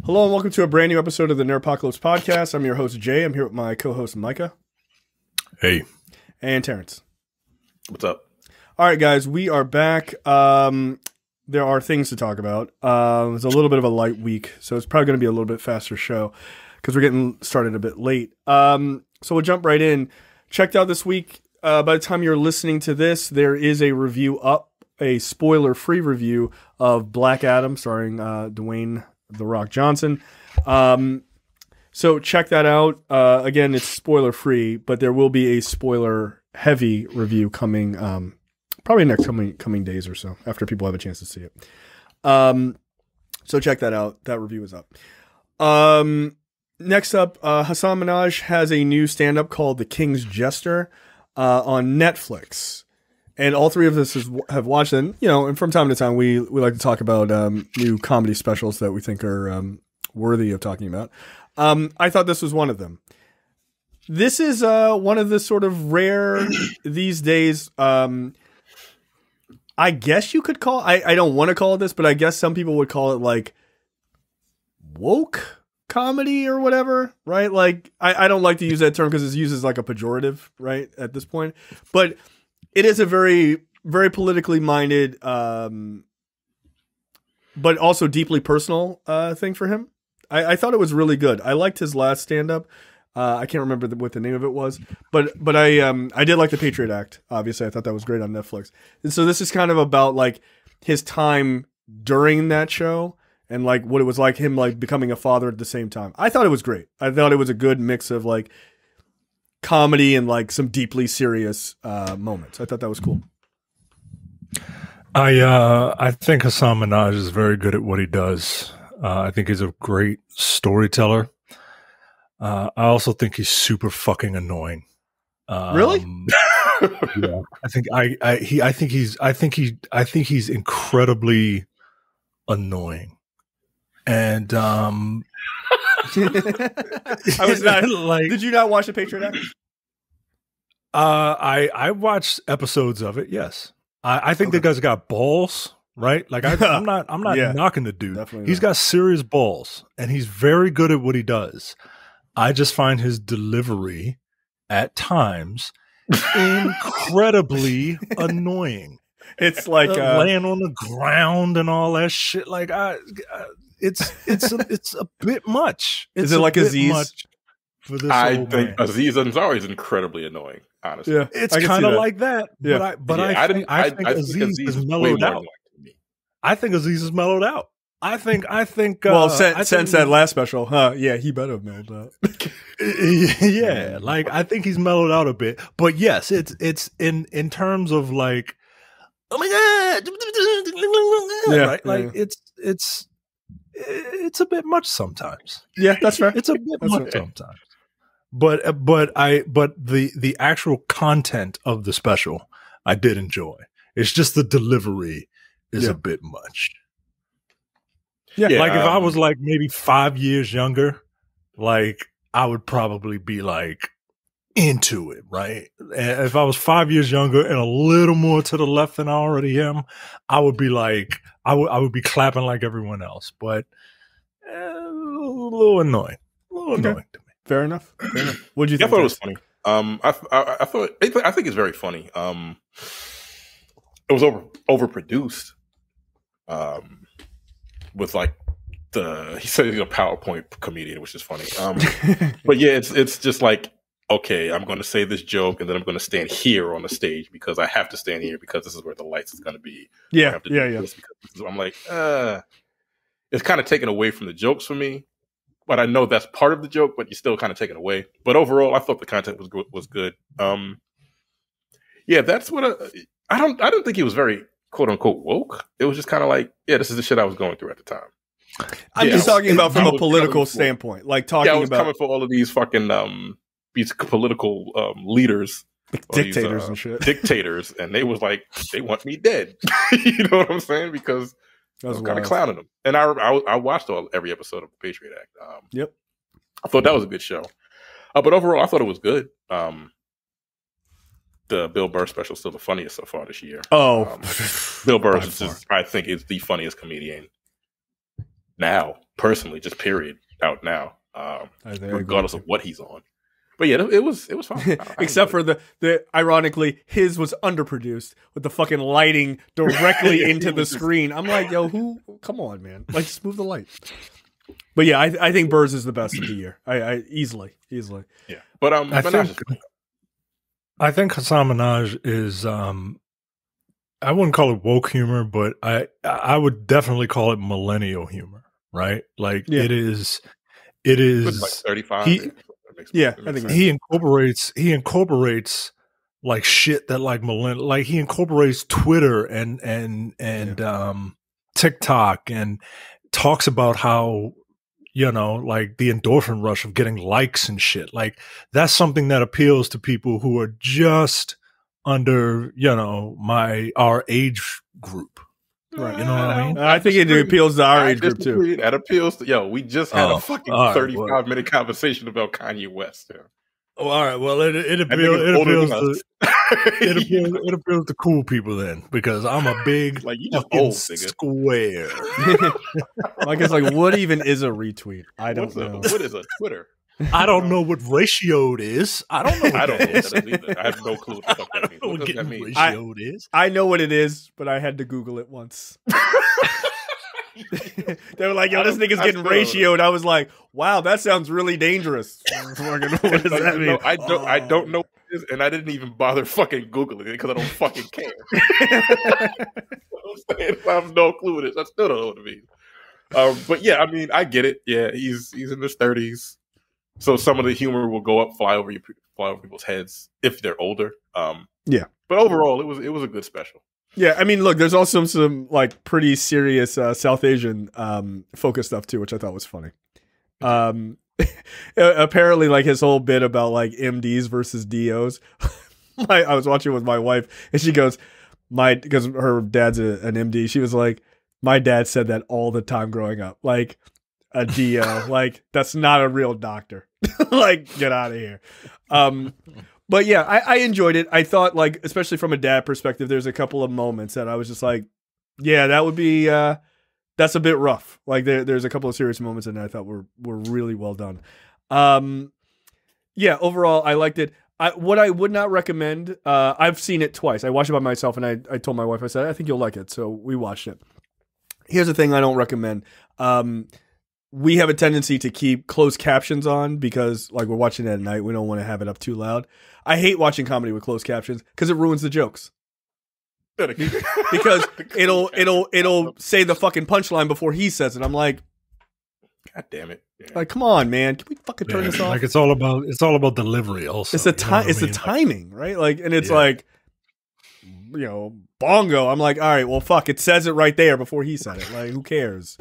Hello and welcome to a brand new episode of the Nerdpocalypse Podcast. I'm your host, Jay. I'm here with my co-host, Micah. Hey. And Terrence. What's up? All right, guys, we are back. There are things to talk about. It's a little bit of a light week, so it's probably going to be a little bit faster show because we're getting started a bit late. So we'll jump right in. Checked out this week. By the time you're listening to this, there is a review up, a spoiler-free review of Black Adam starring Dwayne The Rock Johnson. So check that out. Again, it's spoiler free, but there will be a spoiler heavy review coming probably next coming days or so after people have a chance to see it. So check that out. That review is up. Next up, Hasan Minhaj has a new stand-up called The King's Jester on Netflix. And all three of us have watched it. And from time to time, we like to talk about new comedy specials that we think are worthy of talking about. I thought this was one of them. This is one of the sort of rare these days. I guess you could call. I don't want to call it this, but I guess some people would call it like woke comedy or whatever, right? Like I don't like to use that term because it's used as like a pejorative, right? At this point, but it is a very, very politically minded, but also deeply personal thing for him. I thought it was really good. I liked his last stand-up. I can't remember what the name of it was, but I did like the Patriot Act. Obviously, I thought that was great on Netflix. And so this is kind of about like his time during that show and like what it was like him like becoming a father at the same time. I thought it was great. I thought it was a good mix of like comedy and like some deeply serious moments. I thought that was cool. I think Hasan Minhaj is very good at what he does. I think he's a great storyteller. I also think he's super fucking annoying. Really? Yeah. I think he's incredibly annoying. And I was not like. Did you not watch the Patriot Act? I watched episodes of it. Yes, I think the guy's got balls. Right? Like I'm not knocking the dude. He's got serious balls, and he's very good at what he does. I just find his delivery at times incredibly annoying. It's like laying on the ground and all that shit. Like it's a bit much. Is it like Aziz? For this I think man. Aziz Ansari is incredibly annoying. Honestly, yeah, it's kind of like that. Yeah. But I think Aziz is mellowed out. I think Aziz is mellowed out. I think. Well, since that last special, yeah, he better have mellowed out. Yeah, like I think he's mellowed out a bit. But yes, it's in terms of like, oh my god, right? Like it's a bit much sometimes. Yeah, that's fair. It's a bit much sometimes. But the actual content of the special, I did enjoy. It's just the delivery is a bit much. Yeah, like if I was like maybe 5 years younger, like I would probably be like into it, right? And if I was 5 years younger and a little more to the left than I already am, I would be like, I would be clapping like everyone else, but a little annoying, to me. Fair enough. What did you think? I thought it was funny. I think it's very funny. It was overproduced. With like he said he's a PowerPoint comedian, which is funny. But yeah, it's just like, okay, I'm going to say this joke and then I'm going to stand here on the stage because I have to stand here because this is where the lights is going to be. Yeah. I'm like, it's kind of taken away from the jokes for me, but I know that's part of the joke, but you're still kind of taking away. But overall, I thought the content was good. Yeah, that's what I don't think he was very quote unquote woke. It was just kind of like, yeah, this is the shit I was going through at the time. I'm just talking about from a political standpoint, like talking I was about coming for all of these fucking these political leaders, dictators and shit, dictators, and they was like, they want me dead. You know what I'm saying? Because I was kind of clowning them, and I watched every episode of the Patriot Act. Yep, I thought that was a good show, but overall, I thought it was good. The Bill Burr special is still the funniest so far this year. Oh, Bill Burr I think is the funniest comedian now personally, just period, out now, regardless of what he's on. But yeah, it was fun. Except for the ironically, his was underproduced with the fucking lighting directly into the screen. I'm like, yo, come on, man. Like, just move the light. But yeah, I think Birds is the best of the year. I easily. Yeah. But I think Hassan Minaj is I wouldn't call it woke humor, but I would definitely call it millennial humor, right? Like it is like 35. I think he incorporates like shit that like millennial, like he incorporates Twitter and TikTok and talks about how, you know, like the endorphin rush of getting likes and shit. Like that's something that appeals to people who are just under, you know, our age group. Right. You know what I mean? I think it appeals to our age group too. That appeals to, we just had a fucking 35-minute conversation about Kanye West. Yeah. Oh, all right. Well, it appeals to cool people then, because I'm a big like you just old square. I guess like what even is a retweet? I don't know. What is a Twitter? I don't know what ratioed is. I don't know. I don't know what that is either. I have no clue what the fuck that means. What does that mean? Ratioed is. I know what it is, but I had to Google it once. They were like, yo, this nigga's getting ratioed. I was like, wow, that sounds really dangerous. What does that mean? No, I don't know what it is, and I didn't even bother fucking Googling it because I don't fucking care. I have no clue what it is. I still don't know what it means. But yeah, I mean, I get it. Yeah, he's in his 30s. So some of the humor will go up, fly over people's heads if they're older. Yeah, but overall, it was a good special. Yeah, I mean, look, there's also some like pretty serious South Asian focus stuff too, which I thought was funny. Apparently, like his whole bit about like MDs versus DOs. I was watching with my wife, and she goes, because her dad's an MD. She was like, my dad said that all the time growing up, like. A DO, like that's not a real doctor. Like, get out of here. But yeah, I enjoyed it. I thought, like, especially from a dad perspective, there's a couple of moments that I was just like, yeah, that would be that's a bit rough. Like there's a couple of serious moments that I thought were really well done. Yeah, overall I liked it. What I would not recommend, I've seen it twice. I watched it by myself, and I told my wife, I said, I think you'll like it. So we watched it. Here's the thing I don't recommend. We have a tendency to keep closed captions on because, like, we're watching it at night. We don't want to have it up too loud. I hate watching comedy with closed captions because it ruins the jokes. Because it'll say the fucking punchline before he says it. I'm like, God damn it! Yeah. Like, come on, man. Can we fucking turn this off? Like it's all about delivery. Also, it's the time. It's the timing, right? Like, and it's like, you know, bongo. I'm like, all right, well, fuck. It says it right there before he said it. Like, who cares?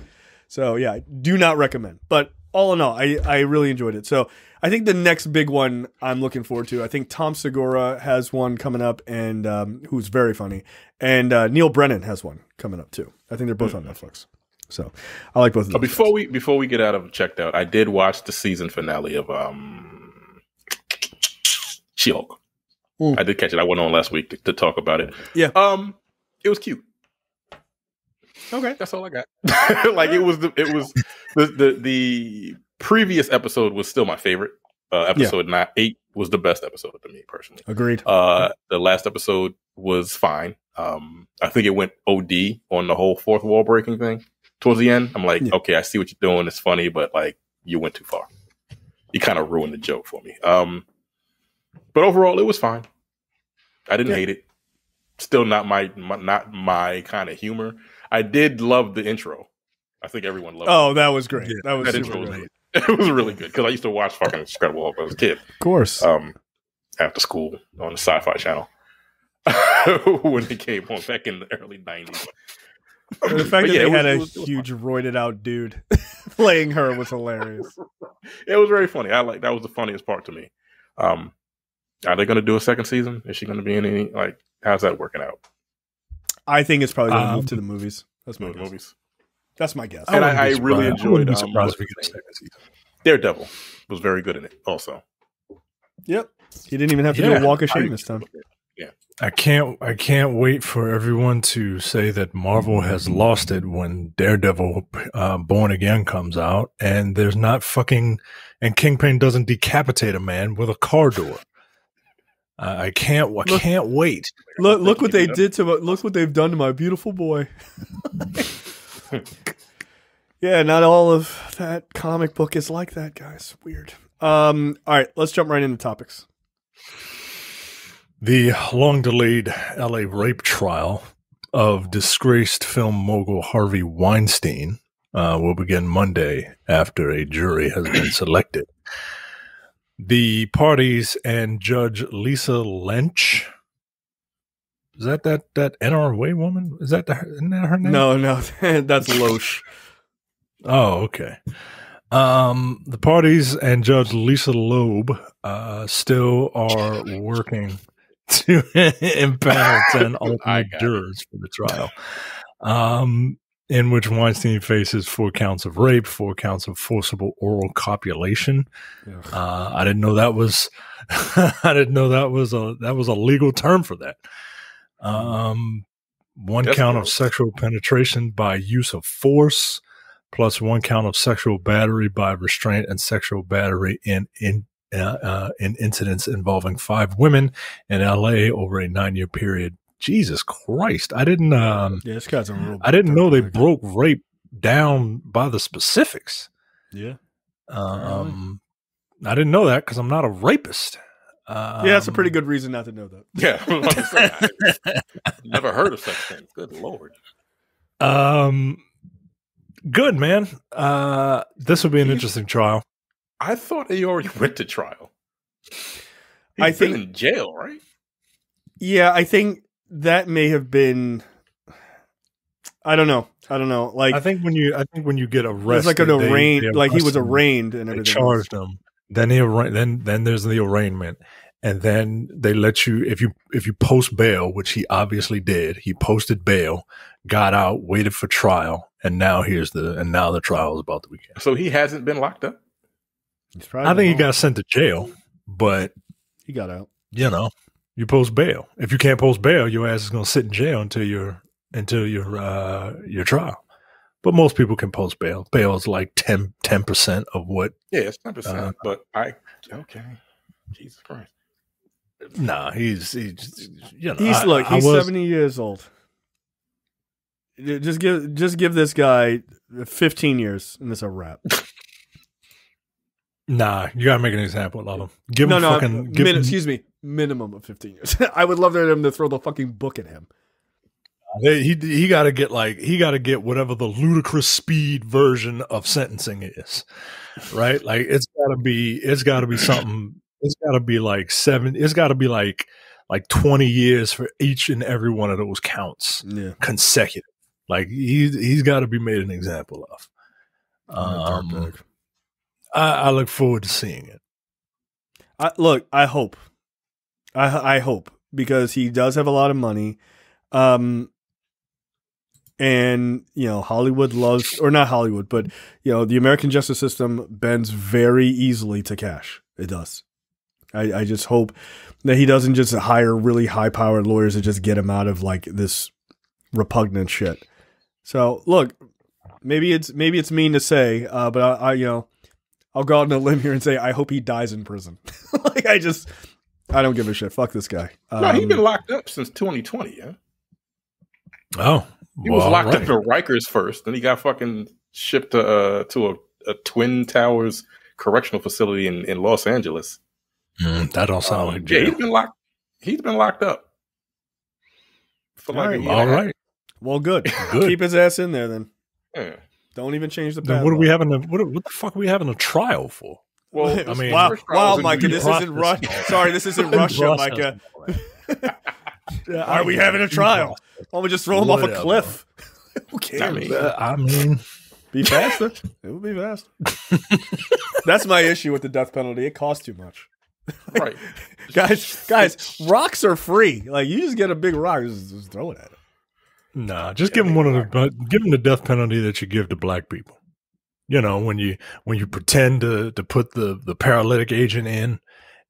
So yeah, do not recommend. But all in all, I really enjoyed it. So I think the next big one I'm looking forward to, I think Tom Segura has one coming up, and who's very funny, and Neil Brennan has one coming up too. I think they're both on Netflix. So I like both of them. Before we get out of checked out, I did watch the season finale of She-Hulk. I did catch it. I went on last week to talk about it. Yeah. It was cute. Okay, that's all I got. Like it was the previous episode was still my favorite. Episode 8 was the best episode to me personally. Agreed. The last episode was fine. I think it went OD on the whole fourth wall breaking thing towards the end. I'm like, okay, I see what you're doing. It's funny, but like you went too far. You kind of ruined the joke for me. But overall, it was fine. I didn't hate it. Still not my kind of humor. I did love the intro. I think everyone loved it. Oh, that was great. Yeah, that intro was great. It was really good because I used to watch fucking Incredible Hulk as a kid. Of course. After school on the Sci-Fi Channel when it came on back in the early 90s. The fact that they had a huge roided out dude playing her was hilarious. It was very funny. That was the funniest part to me. Are they going to do a second season? Is she going to be in any, like, how's that working out? I think it's probably going to move to the movies. That's my guess. That's my guess. And I really enjoyed Daredevil was very good in it also. Yep. He didn't even have to do a walk of shame this time. Yeah. I can't wait for everyone to say that Marvel has lost it when Daredevil Born Again comes out and there's not fucking and Kingpin doesn't decapitate a man with a car door. I can't wait. Look what they did to look what they've done to my beautiful boy. Yeah, not all of that comic book is like that, guys. Weird. All right, let's jump right into topics. The long-delayed LA rape trial of disgraced film mogul Harvey Weinstein will begin Monday after a jury has been selected. The parties and Judge Lisa Lynch, is that NRA woman? Isn't that her name? No, that's Loesch. Oh, okay. The parties and Judge Lisa Loeb still are working to impanel 10 alternate jurors for the trial, in which Weinstein faces 4 counts of rape, 4 counts of forcible oral copulation. I didn't know that was a legal term for that. 1 count of sexual penetration by use of force, plus 1 count of sexual battery by restraint and sexual battery in incidents involving 5 women in LA over a 9-year period. Jesus Christ. I didn't this guy's a real I didn't know they broke rape down by the specifics. Yeah. I didn't know that because I'm not a rapist. Yeah, that's a pretty good reason not to know that. Yeah. I've never heard of such things. Good Lord. Good, man. This will be an interesting trial. I thought he already went to trial. I think been in jail, right? Yeah, I think that may have been. I don't know. Like I think when you get arrested, it's like an arraigned. Like he was arraigned and everything. They charged him. Then then there's the arraignment, and then they let you if you post bail, which he obviously did. He posted bail, got out, waited for trial, and now the trial is about to begin. So he hasn't been locked up. I think he got sent to jail, but he got out. You know, you post bail. If you can't post bail, your ass is going to sit in jail until your trial. But most people can post bail. Bail is like 10% of what. Yeah, it's 10%. But okay, Jesus Christ. Nah, he's 70 years old. Just give this guy 15 years and it's a wrap. Nah, you gotta make an example of him. Give him minimum of 15 years. I would love for them to throw the fucking book at him. He got to get whatever the ludicrous speed version of sentencing is, right? Like it's got to be something. It's got to be like 7. It's got to be like 20 years for each and every one of those counts, consecutive. Like he's got to be made an example of. I look forward to seeing it. I hope. I hope because he does have a lot of money. And, Hollywood loves, or not Hollywood, but, the American justice system bends very easily to cash. It does. I just hope that he doesn't just hire really high-powered lawyers to just get him out of, like, this repugnant shit. So, look, maybe it's mean to say, but I'll go out on a limb here and say I hope he dies in prison. Like, I don't give a shit. Fuck this guy. No, he's been locked up since 2020, yeah? Oh. He was locked up in Rikers first, then he got fucking shipped to a Twin Towers correctional facility in Los Angeles. That don't sound like jail. Yeah, he's been locked up. All right. Well, good. Keep his ass in there then. Yeah. Don't even change the path. What the fuck are we having a trial for? Well, I mean, wow, Micah, this isn't Russia. Sorry, this isn't Russia, Micah. Are we having a trial? Why don't we just throw him off a cliff? Who cares? I mean, be faster. It would be faster. That's my issue with the death penalty. It costs too much. Right. Guys, rocks are free. Like, you just get a big rock, just throw it at it. Nah, just give him give him the death penalty that you give to black people. When you pretend to put the paralytic agent in,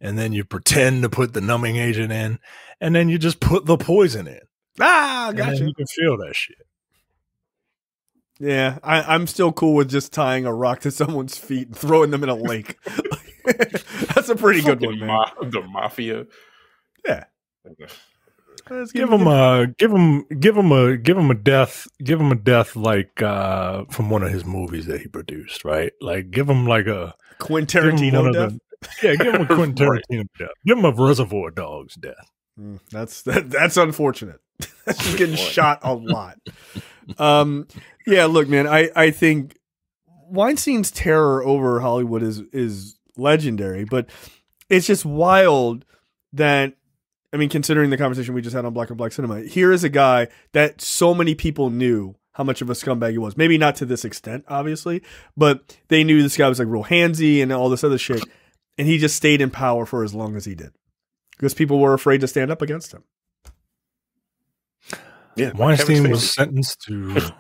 and then you pretend to put the numbing agent in, and then you just put the poison in. Gotcha. You can feel that shit. Yeah, I'm still cool with just tying a rock to someone's feet and throwing them in a lake. That's a pretty good one, man. The mafia. Yeah. Give him a death like from one of his movies that he produced, right? Like give him like a Quentin Tarantino death. Give him a Quentin Tarantino death. Give him a Reservoir Dogs death. That's unfortunate. That's just getting shot a lot. Yeah, look, man, I think Weinstein's terror over Hollywood is legendary, but it's just wild that, I mean, considering the conversation we just had on Black on Black Cinema, here is a guy that so many people knew how much of a scumbag he was. Maybe not to this extent, obviously, but they knew this guy was like real handsy and all this other shit, and he just stayed in power for as long as he did because people were afraid to stand up against him. Yeah, Weinstein was sentenced to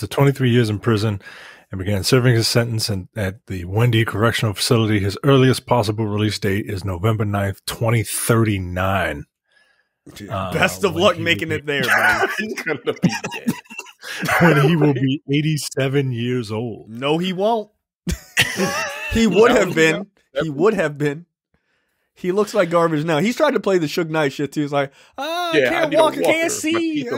23 years in prison and began serving his sentence at the Wendy Correctional Facility. His earliest possible release date is November 9th, 2039. Best of luck making it there, buddy. He's gonna be dead. When he will be 87 years old. No, he won't. He would have been. He would have been. He looks like garbage now. He's trying to play the Suge Knight shit too. He's like, I can't walk, I can't see. Hey,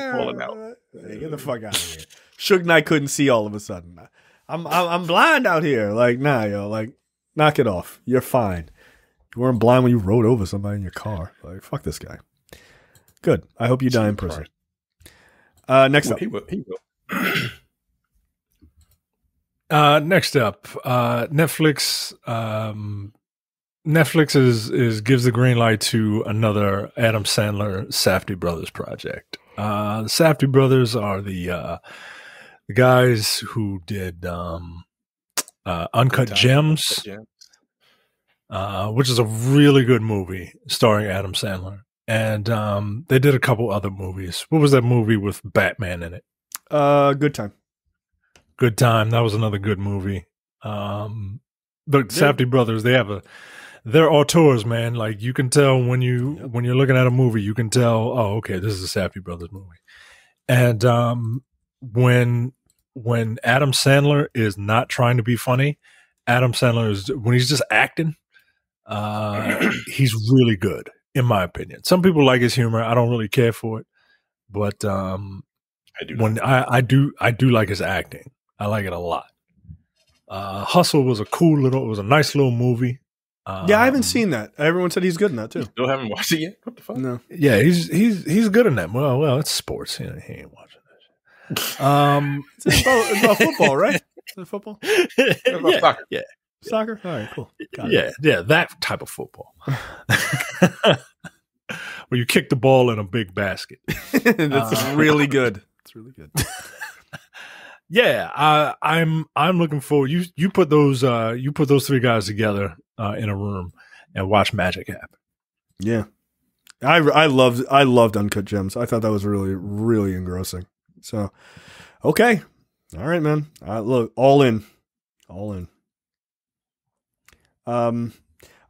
get the fuck out of here. Suge Knight couldn't see all of a sudden. I'm blind out here. Like, nah, yo, like, knock it off. You're fine. You weren't blind when you rode over somebody in your car. Like, fuck this guy. Good. I hope you die in prison. Next up. He will. Next up, Netflix. Netflix gives the green light to another Adam Sandler Safdie Brothers project. The Safdie Brothers are the guys who did Uncut Gems, which is a really good movie starring Adam Sandler. And they did a couple other movies. What was that movie with Batman in it? Good Time. Good Time. That was another good movie. The Safdie Brothers, they're auteurs, man. Like you can tell when you're looking at a movie, you can tell, oh, okay, this is a Safdie Brothers movie. And when Adam Sandler is not trying to be funny, Adam Sandler when he's just acting, he's really good, in my opinion. Some people like his humor. I don't really care for it, but I do like his acting. I like it a lot. Hustle was a nice little movie. Yeah, I haven't seen that. Everyone said he's good in that too. Still haven't watched it yet. What the fuck? No. Yeah, he's good in that. Well, it's sports. He ain't watching that. It's about football, right? Is it football? About soccer. Yeah. Soccer? All right, cool. Got it. Yeah, that type of football. Where you kick the ball in a big basket. That's really good. It's really good. Yeah, I'm looking forward. You put those three guys together in a room and watch magic happen. Yeah, I loved Uncut Gems. I thought that was really, really engrossing. So, okay, all right, man. Look, all in. All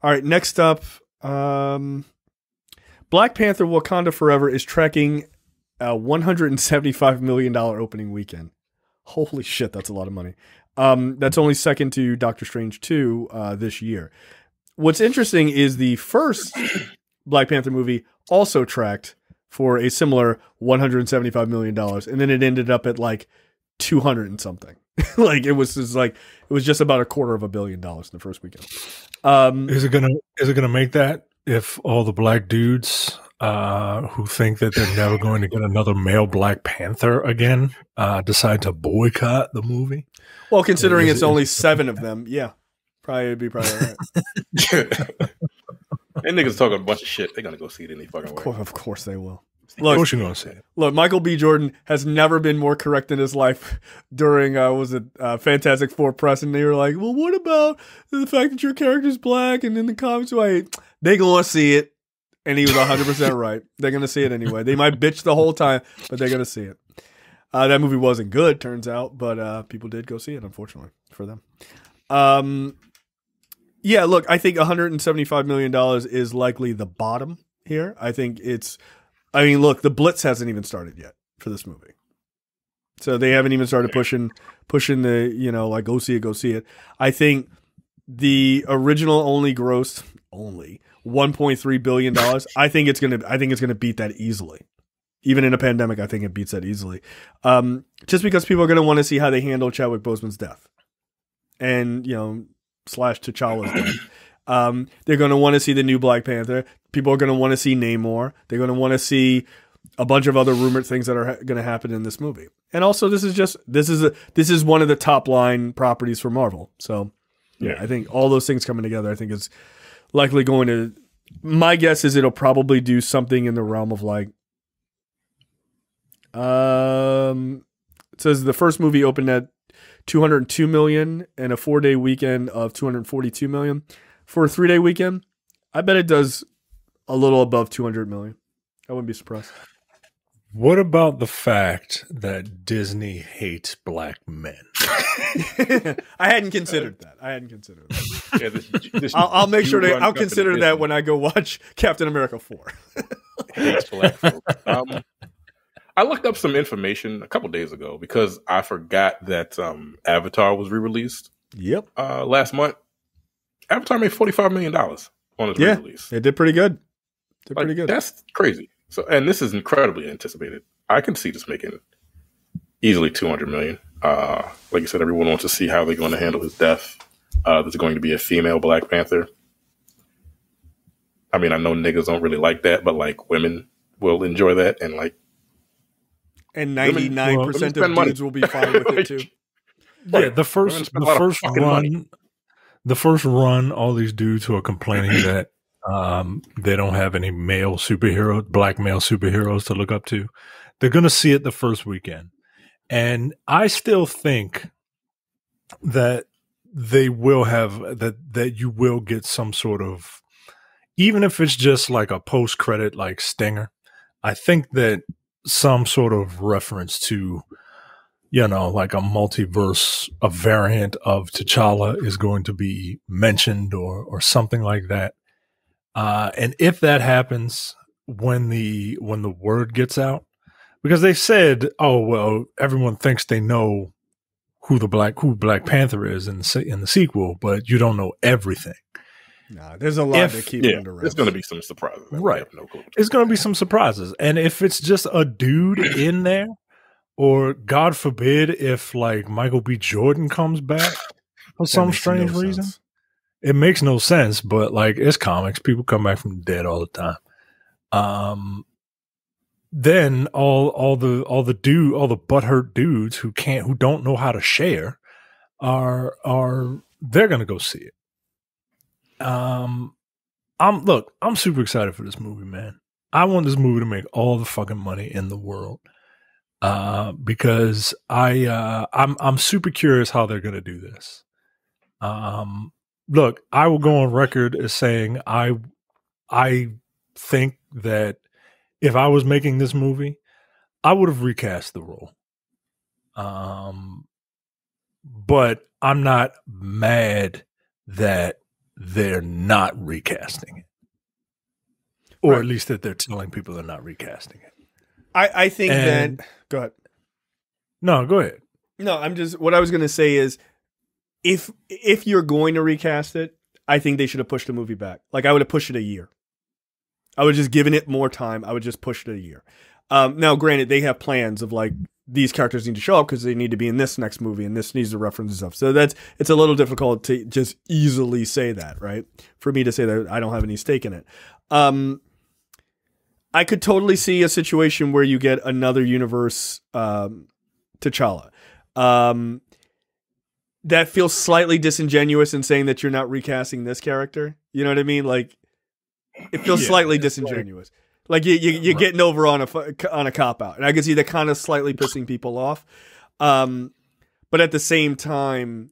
right. Next up, Black Panther: Wakanda Forever is tracking a $175 million opening weekend. Holy shit, that's a lot of money. That's only second to Doctor Strange 2 this year. What's interesting is the first Black Panther movie also tracked for a similar $175 million, and then it ended up at like 200 and something. Like it was just about $250 million in the first weekend. Is it gonna make that if all the black dudes who think that they're never going to get another male Black Panther again decide to boycott the movie? Well, considering it's only 7 of them, yeah, it'd be probably all right. And niggas talking a bunch of shit. They're gonna go see it any fucking way. Of course they will. Look, of course you're gonna see it. Look, Michael B. Jordan has never been more correct in his life during Fantastic Four press, and they were like, "Well, what about the fact that your character's black and in the comics white?" They gonna see it, and he was 100% right. They're gonna see it anyway. They might bitch the whole time, but they're gonna see it. That movie wasn't good, turns out, but people did go see it, unfortunately for them. Yeah, look, I think $175 million is likely the bottom here. I mean, look, the Blitz hasn't even started yet for this movie. So they haven't even started pushing the, like, go see it. I think the original only grossed $1.3 billion. I think it's gonna beat that easily. Even in a pandemic, I think it beats that easily. Just because people are gonna want to see how they handle Chadwick Boseman's death. And, / T'Challa's death. They're gonna want to see the new Black Panther. People are gonna want to see Namor. They're gonna want to see a bunch of other rumored things that are going to happen in this movie. And also, this is one of the top line properties for Marvel. So, yeah, I think all those things coming together, I think is likely going to. My guess is it'll probably do something in the realm of like. It says the first movie opened at $202 million and a 4-day weekend of $242 million. For a 3-day weekend, I bet it does a little above $200 million. I wouldn't be surprised. What about the fact that Disney hates black men? I hadn't considered that. Yeah, I'll make sure I'll consider that when I go watch Captain America 4. Hates black folks. I looked up some information a couple days ago because I forgot that Avatar was re-released. Yep. Last month. Avatar made $45 million on its re-release. It did pretty good. Pretty good. That's crazy. So, and this is incredibly anticipated. I can see this making easily $200 million. Like you said, everyone wants to see how they're going to handle his death. There's going to be a female Black Panther. I mean, I know niggas don't really like that, but like women will enjoy that, and 99% of dudes will be fine with it too. Yeah, the first run, all these dudes who are complaining that they don't have any black male superheroes to look up to, they're going to see it the first weekend. And I still think that they will have that you will get some sort of, even if it's just like a post credit like stinger, I think that some sort of reference to, like a multiverse, a variant of T'Challa is going to be mentioned or something like that. And if that happens when the word gets out, because they said, oh, well, everyone thinks they know who Black Panther is in the sequel, but you don't know everything. Nah, there's a lot to keep under wraps. There's going to be some surprises. Right. No clue. It's going to be some surprises. And if it's just a dude in there, or God forbid if like Michael B. Jordan comes back for some strange reason. It makes no sense, but like it's comics. People come back from the dead all the time. Then all the butthurt dudes who don't know how to share they're gonna go see it. I'm super excited for this movie, man. I want this movie to make all the fucking money in the world. Because I'm super curious how they're gonna do this. Look, I will go on record as saying I think that if I was making this movie, I would have recast the role. But I'm not mad that they're not recasting it. Or at least that they're telling people they're not recasting it. I think that... Go ahead. No, go ahead. No, what I was going to say is, if you're going to recast it, I think they should have pushed the movie back. Like, I would have pushed it a year. I would have just given it more time. I would just push it a year. Now, granted, they have plans of like, these characters need to show up because they need to be in this next movie and this needs to reference stuff. So it's a little difficult to just easily say that, right? For me to say that I don't have any stake in it. I could totally see a situation where you get another universe T'Challa. That feels slightly disingenuous in saying that you're not recasting this character. You know what I mean? Like, it feels slightly disingenuous. Like you're getting over on a cop out, and I can see that kind of slightly pissing people off. But at the same time,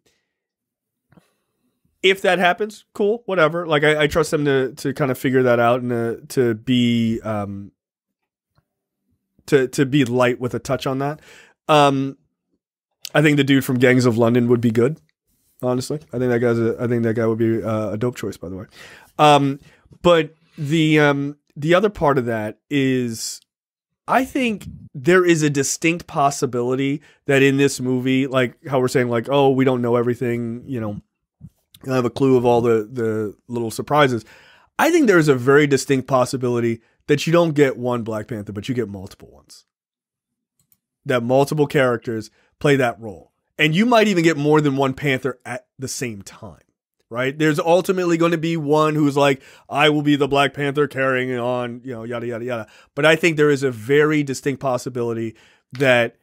if that happens, cool, whatever. Like I trust them to kind of figure that out and to be to be light with a touch on that. I think the dude from Gangs of London would be good. Honestly, I think that guy would be a dope choice. By the way, but the other part of that is, I think there is a distinct possibility that in this movie, like how we're saying, like, oh, we don't know everything, you know, you have a clue of all the little surprises. I think there is a very distinct possibility that you don't get one Black Panther, but you get multiple ones. That multiple characters play that role. And you might even get more than one Panther at the same time, right? There's ultimately going to be one who's like, I will be the Black Panther carrying on, you know, yada, yada, yada. But I think there is a very distinct possibility that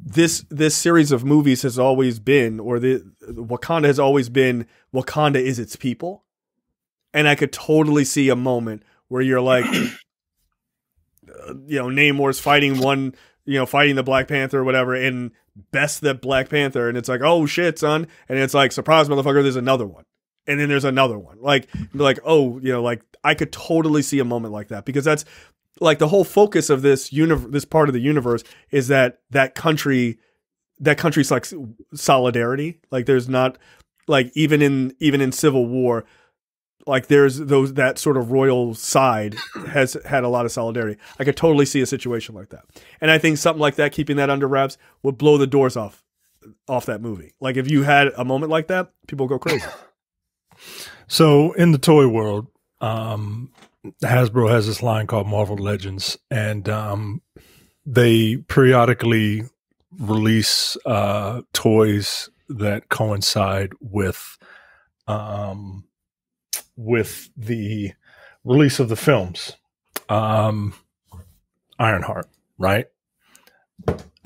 this series of movies has always been, or the Wakanda has always been, Wakanda is its people. And I could totally see a moment where you're like, you know, Namor's fighting one, you know, fighting the Black Panther or whatever, and best the Black Panther, and it's like, oh shit, son, and it's like, surprise, motherfucker, there's another one, and then there's another one, like oh, you know, like I could totally see a moment like that, because that's like the whole focus of this this part of the universe is that country's like solidarity. Like there's not, like even in Civil War, like there's that sort of royal side has had a lot of solidarity. I could totally see a situation like that. And I think something like that, keeping that under wraps, would blow the doors off that movie. Like if you had a moment like that, people go crazy. So in the toy world, Hasbro has this line called Marvel Legends, and they periodically release toys that coincide with the release of the films. Ironheart, right?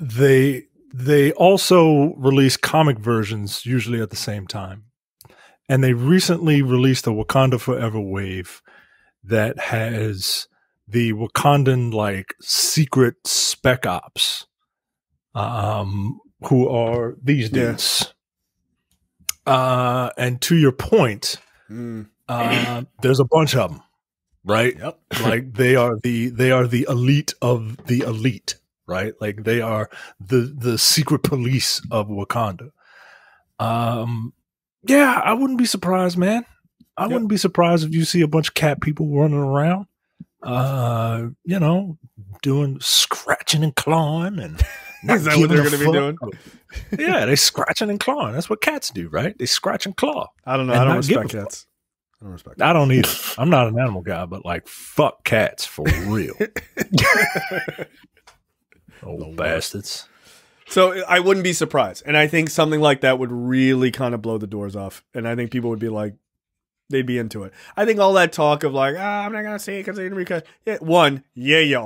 They also release comic versions usually at the same time. And they recently released a Wakanda Forever wave that has the Wakandan like secret spec ops, who are these dudes. And to your point, there's a bunch of them, right? Yep. Like they are the elite of the elite, right? Like they are the secret police of Wakanda. Yeah, I wouldn't be surprised, man. I wouldn't be surprised if you see a bunch of cat people running around, you know, doing scratching and clawing, and is that what they're going to be doing? Yeah, they scratching and clawing. That's what cats do, right? They scratch and claw. I don't know. I don't respect cats. I don't either. I'm not an animal guy, but like, fuck cats for real. Old bastards. So I wouldn't be surprised. And I think something like that would really kind of blow the doors off. And I think people would be like, they'd be into it. I think all that talk of like, I'm not going to see it because you are. Yeah, you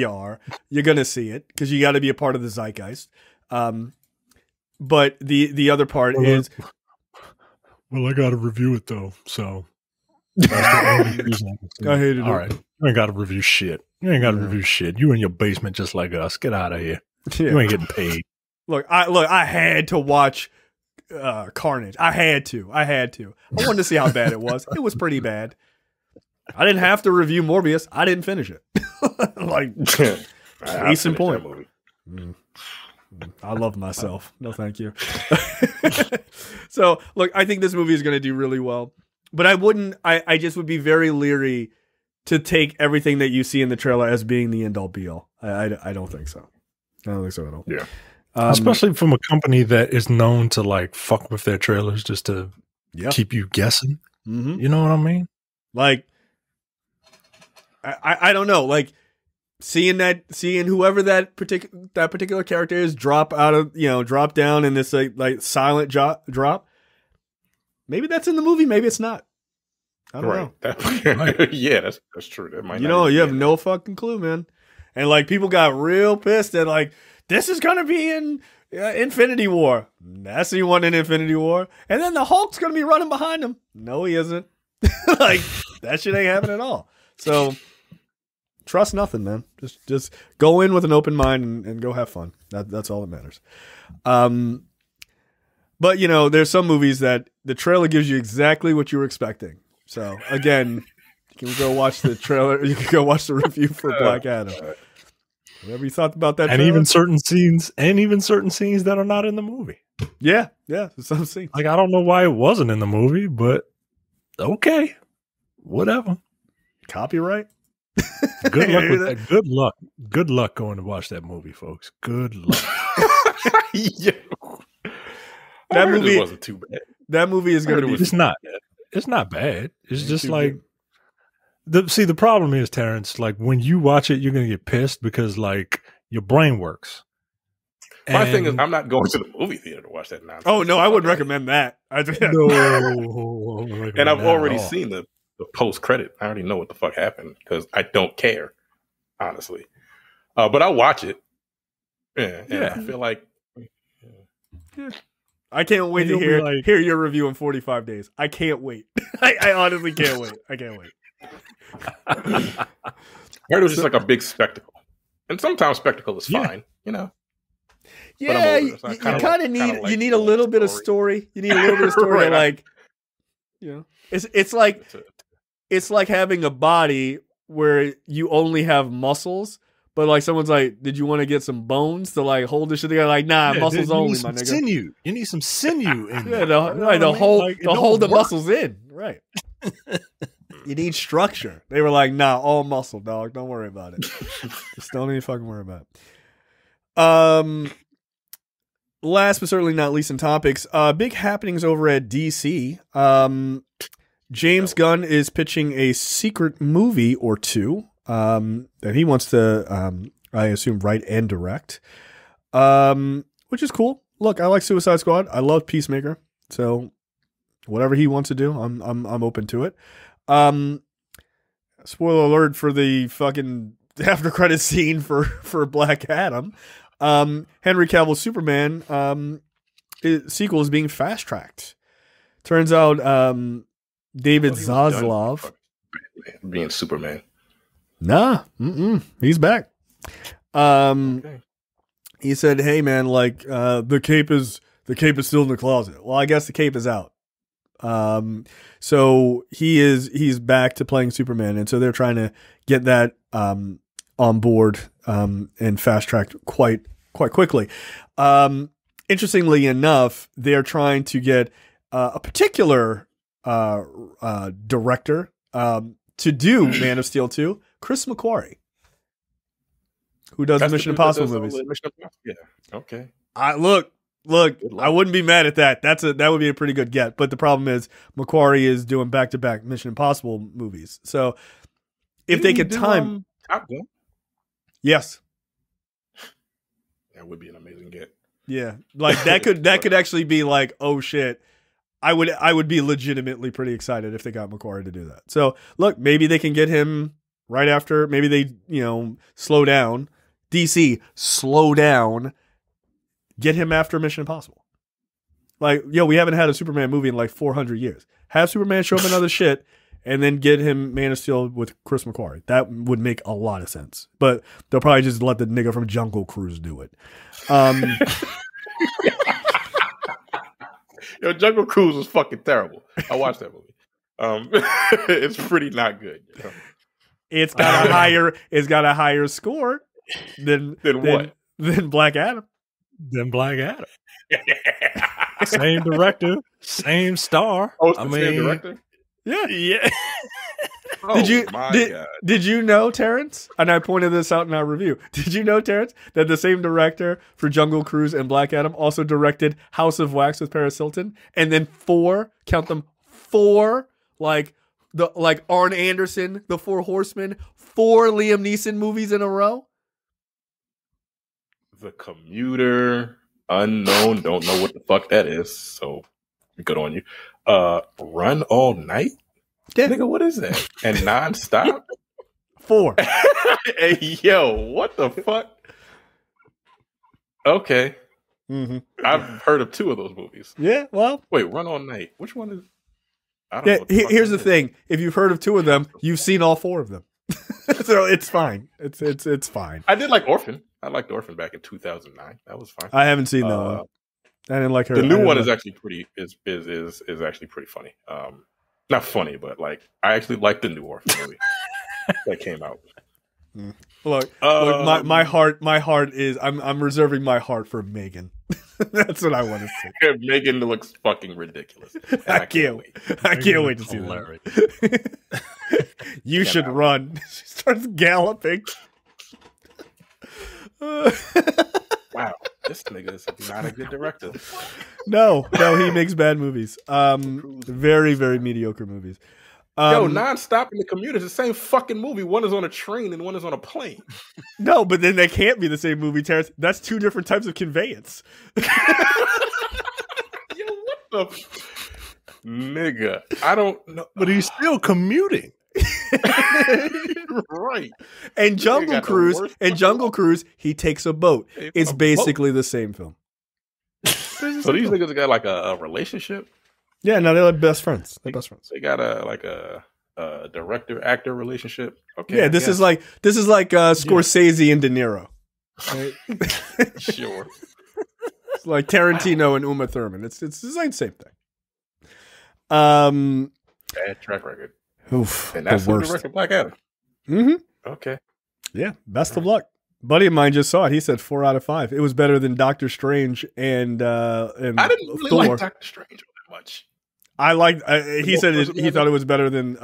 are. You're going to see it because you got to be a part of the zeitgeist. But the other part is... Well, I got to review it though, so that's the only reason. I hated it. All right, you ain't got to review shit. You ain't got to review shit. You in your basement just like us. Get out of here. Yeah. You ain't getting paid. Look, I had to watch Carnage. I had to. I wanted to see how bad it was. It was pretty bad. I didn't have to review Morbius. I didn't finish it. Like, case in point. I love myself. No, thank you. So, look, I think this movie is going to do really well. But I just would be very leery to take everything that you see in the trailer as being the end all be all. I don't think so. I don't think so at all. Yeah. Especially from a company that is known to like fuck with their trailers just to keep you guessing. Mm-hmm. You know what I mean? Like, I don't know. Like, seeing whoever that particular character is drop down in this like silent drop. Maybe that's in the movie. Maybe it's not. I don't know. Yeah, that's true. That might. You have no fucking clue, man. And like people got real pissed that like this is gonna be in Infinity War. That's the one in Infinity War, and then the Hulk's gonna be running behind him. No, he isn't. Like that shit ain't happening at all. So trust nothing, man. Just go in with an open mind and go have fun. That's all that matters. But you know, there's some movies that the trailer gives you exactly what you were expecting. So again, you can go watch the trailer. You can go watch the review for Black Adam. Whatever you thought about that, and even certain scenes that are not in the movie. Yeah, some scenes. Like, I don't know why it wasn't in the movie, but okay, whatever. Copyright. Good luck with that. Good luck going to watch that movie, folks. Good luck. Yeah. That movie wasn't too bad. That movie is going to be. It's not. It's not bad. It's just like the problem is, Terrence. Like when you watch it, you're going to get pissed because like your brain works. My thing is, I'm not going to the movie theater to watch that nonsense. Oh no, I wouldn't recommend that. No, and I've already seen the post credit. I already know what the fuck happened because I don't care, honestly. But I'll watch it. Yeah. I feel like. Yeah. I can't wait to hear your review in 45 days. I can't wait. I honestly can't wait. I can't wait. I heard it was just like a big spectacle, and sometimes spectacle is fine, you know. Yeah, you kind of need a little bit of story. You need a little bit of story, right. Like, you know, it's like having a body where you only have muscles, but like someone's like, "Did you want to get some bones to like hold this shit together?" Like, nah, muscles only, my nigga. Sinew. You need some sinew in there. to hold the muscles in, right? You need structure. They were like, "Nah, all muscle, dog. Don't worry about it. Just don't even fucking worry about it." Last but certainly not least in topics, big happenings over at DC. James Gunn is pitching a secret movie or two that he wants to, I assume, write and direct, which is cool. Look, I like Suicide Squad. I love Peacemaker. So whatever he wants to do, I'm open to it. Spoiler alert for the fucking after credit scene for Black Adam. Henry Cavill's Superman sequel is being fast tracked. Turns out David Zaslav being Superman. Nah, he's back. Okay. He said, "Hey man, like the cape is still in the closet." Well, I guess the cape is out. So he's back to playing Superman, and so they're trying to get that on board and fast tracked quite quickly. Interestingly enough, they're trying to get a particular director to do Man of Steel 2, Chris McQuarrie, who does Mission Impossible movies. Yeah. Okay. Look, I wouldn't be mad at that. That would be a pretty good get. But the problem is McQuarrie is doing back-to-back Mission Impossible movies. So if they could time Top Gun. Yes. That would be an amazing get. Yeah. Like that could actually be like, oh shit. I would be legitimately pretty excited if they got McQuarrie to do that. So look, maybe they can get him right after. Maybe they, slow down. DC, slow down. Get him after Mission Impossible. Like, we haven't had a Superman movie in like 400 years. Have Superman show up in other shit, and then get him Man of Steel with Chris McQuarrie. That would make a lot of sense. But they'll probably just let the nigga from Jungle Cruise do it. Jungle Cruise was fucking terrible. I watched that movie. It's pretty not good. It's got a higher score than what? Than Black Adam. Same director, same star. Oh, it's the same director? Yeah. Oh, did you know, Terrence? And I pointed this out in our review. Did you know, Terrence, that the same director for Jungle Cruise and Black Adam also directed House of Wax with Paris Hilton, and then four, like Arn Anderson, The Four Horsemen, 4 Liam Neeson movies in a row? The Commuter, Unknown, don't know what the fuck that is. So good on you. Run All Night. Yeah. Nigga, what is that? And Nonstop? 4. Hey, yo, what the fuck? Okay. Mm-hmm. I've heard of 2 of those movies. Yeah, well. Wait, Run All Night. Which one is? I don't know. Here's the thing. If you've heard of 2 of them, you've seen all 4 of them. So it's fine. It's fine. I did like Orphan. I liked Orphan back in 2009. That was fine. I haven't seen that one. I didn't like her. The new one is actually pretty is actually pretty funny. Not funny, but like I actually like the new Orphan movie that came out. Look, my heart is I'm reserving my heart for Megan. That's what I want to see. Megan looks fucking ridiculous. I can't wait. I can't wait to see that. You should run. She starts galloping. Wow, this nigga is not a good director. No, he makes bad movies. Very, very mediocre movies. Non-stop in the Commute is the same fucking movie. One is on a train and one is on a plane. No, but then they can't be the same movie, Terrence. That's two different types of conveyance. Yo, what the nigga? I don't know. But he's still commuting. Right. And Jungle Cruise, he takes a boat. It's basically the same film. So these niggas got like a relationship? Yeah, no, they're like best friends. They're best friends. They got a director-actor relationship. Okay. Yeah, this is like Scorsese and De Niro. Right? Sure. It's like Tarantino and Uma Thurman. It's the same thing. Bad track record. Oof, and that's the who worst. directed Black Adam. Mm-hmm. Okay. Yeah, best of luck. Buddy of mine just saw it. He said 4 out of 5. It was better than Doctor Strange and I didn't really Thor. like Doctor Strange that much. I liked. He said he thought it was better than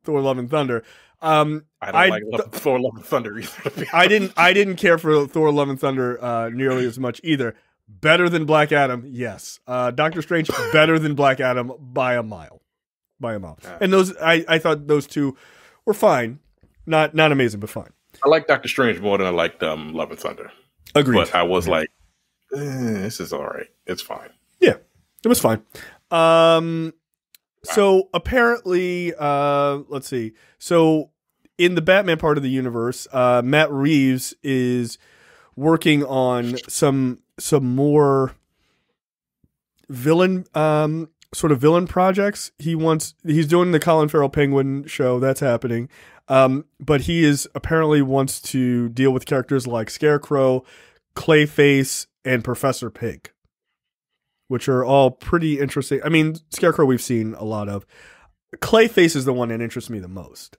Thor: Love and Thunder. I don't like Thor: Love and Thunder either. I didn't care for Thor: Love and Thunder nearly as much either. Better than Black Adam, yes. Doctor Strange better than Black Adam by a mile. And those I thought those two were fine, not amazing, but fine. I like Doctor Strange more than I liked Love and Thunder. Agreed. But I was like, this is all right. It's fine. Yeah, it was fine. So apparently, let's see. So in the Batman part of the universe, Matt Reeves is working on some more villain projects. He's doing the Colin Farrell Penguin show that's happening. But he apparently wants to deal with characters like Scarecrow, Clayface, and Professor Pig, which are all pretty interesting. I mean, Scarecrow we've seen a lot of. Clayface is the one that interests me the most.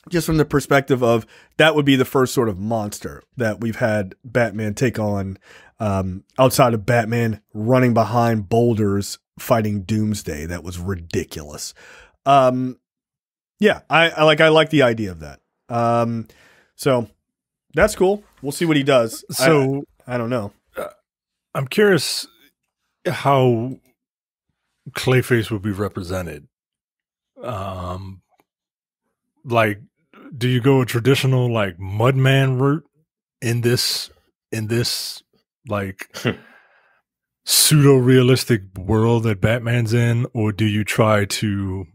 Just from the perspective of that would be the first sort of monster that we've had Batman take on, outside of Batman running behind boulders fighting Doomsday. That was ridiculous. Yeah, I like the idea of that. So that's cool. We'll see what he does. So I don't know. I'm curious how Clayface would be represented. Like, do you go a traditional like Mudman route in this like pseudo realistic world that Batman's in, or do you try to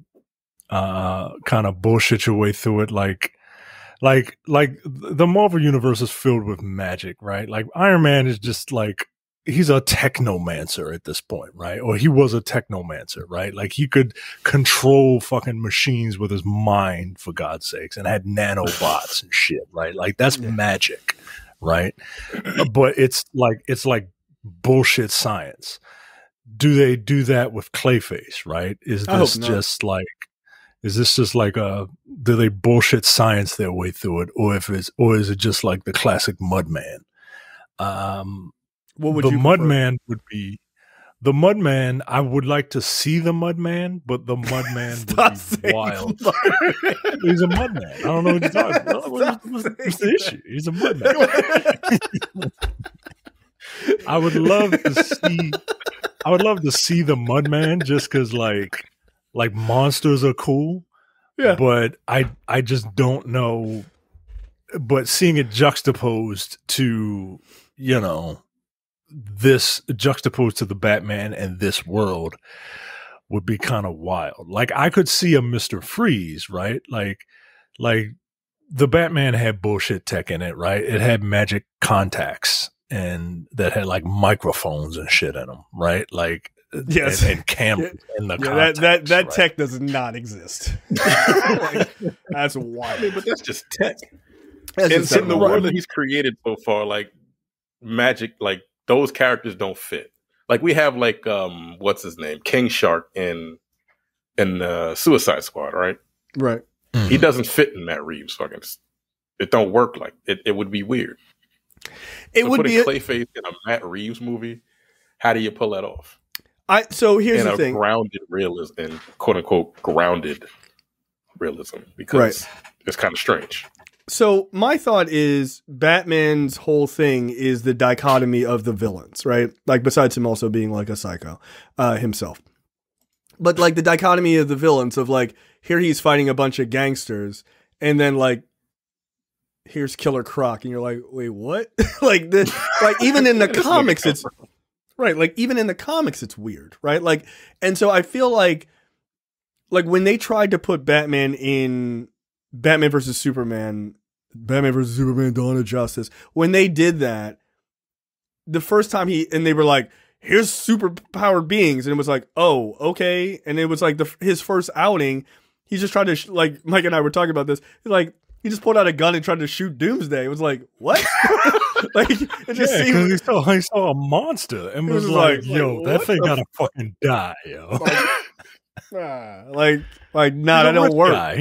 kind of bullshit your way through it like the Marvel universe is filled with magic, right? Like Iron Man is just like, he's a technomancer at this point, right? Or he was a technomancer, right? Like he could control fucking machines with his mind, for God's sakes, and had nanobots and shit, right? Like that's magic, right? But it's like bullshit science. Do they do that with Clayface, right? Is this just like do they bullshit science their way through it, or is it just like the classic Mudman? What would the you Mudman would be the Mudman? I would like to see the Mudman, but the Mudman would be wild. He's a Mudman. I don't know what you're talking about. What's the issue? He's a Mudman. I would love to see the Mudman just because like monsters are cool. Yeah. But I just don't know. But seeing it juxtaposed to, this juxtaposed to the Batman and this world would be kind of wild. Like I could see a Mr. Freeze, right? Like the Batman had bullshit tech in it, right? It had magic contacts and that had like microphones and shit in them, right? Like, yes, and cameras in the contacts, that right? tech does not exist. Like, that's wild. But that's just tech. That's in the world that he's created so far, like magic, like those characters don't fit. Like we have like what's his name, King Shark in Suicide Squad, right? Right. Mm-hmm. He doesn't fit in Matt Reeves. Fucking, it don't work. Like it would be weird. It would be Clayface in a Matt Reeves movie. How do you pull that off? So here's the thing: grounded realism, and quote unquote grounded realism, because it's kind of strange. So my thought is Batman's whole thing is the dichotomy of the villains, right? Like besides him also being like a psycho himself. But like the dichotomy of the villains of like, here he's fighting a bunch of gangsters and then like, here's Killer Croc. And you're like, wait, what? like even in the comics, it's right. Like even in the comics, it's weird, right? Like, and so I feel like when they tried to put Batman in Batman versus Superman, Dawn of Justice, when they did that, the first time they were like, here's super powered beings. And it was like, oh, okay. And it was like his first outing. He just tried to, like Mike and I were talking about this. Like, he just pulled out a gun and tried to shoot Doomsday. It was like, what? like, it just seemed. He saw a monster and was like, yo, that thing gotta fucking die, yo. That don't work. Guy.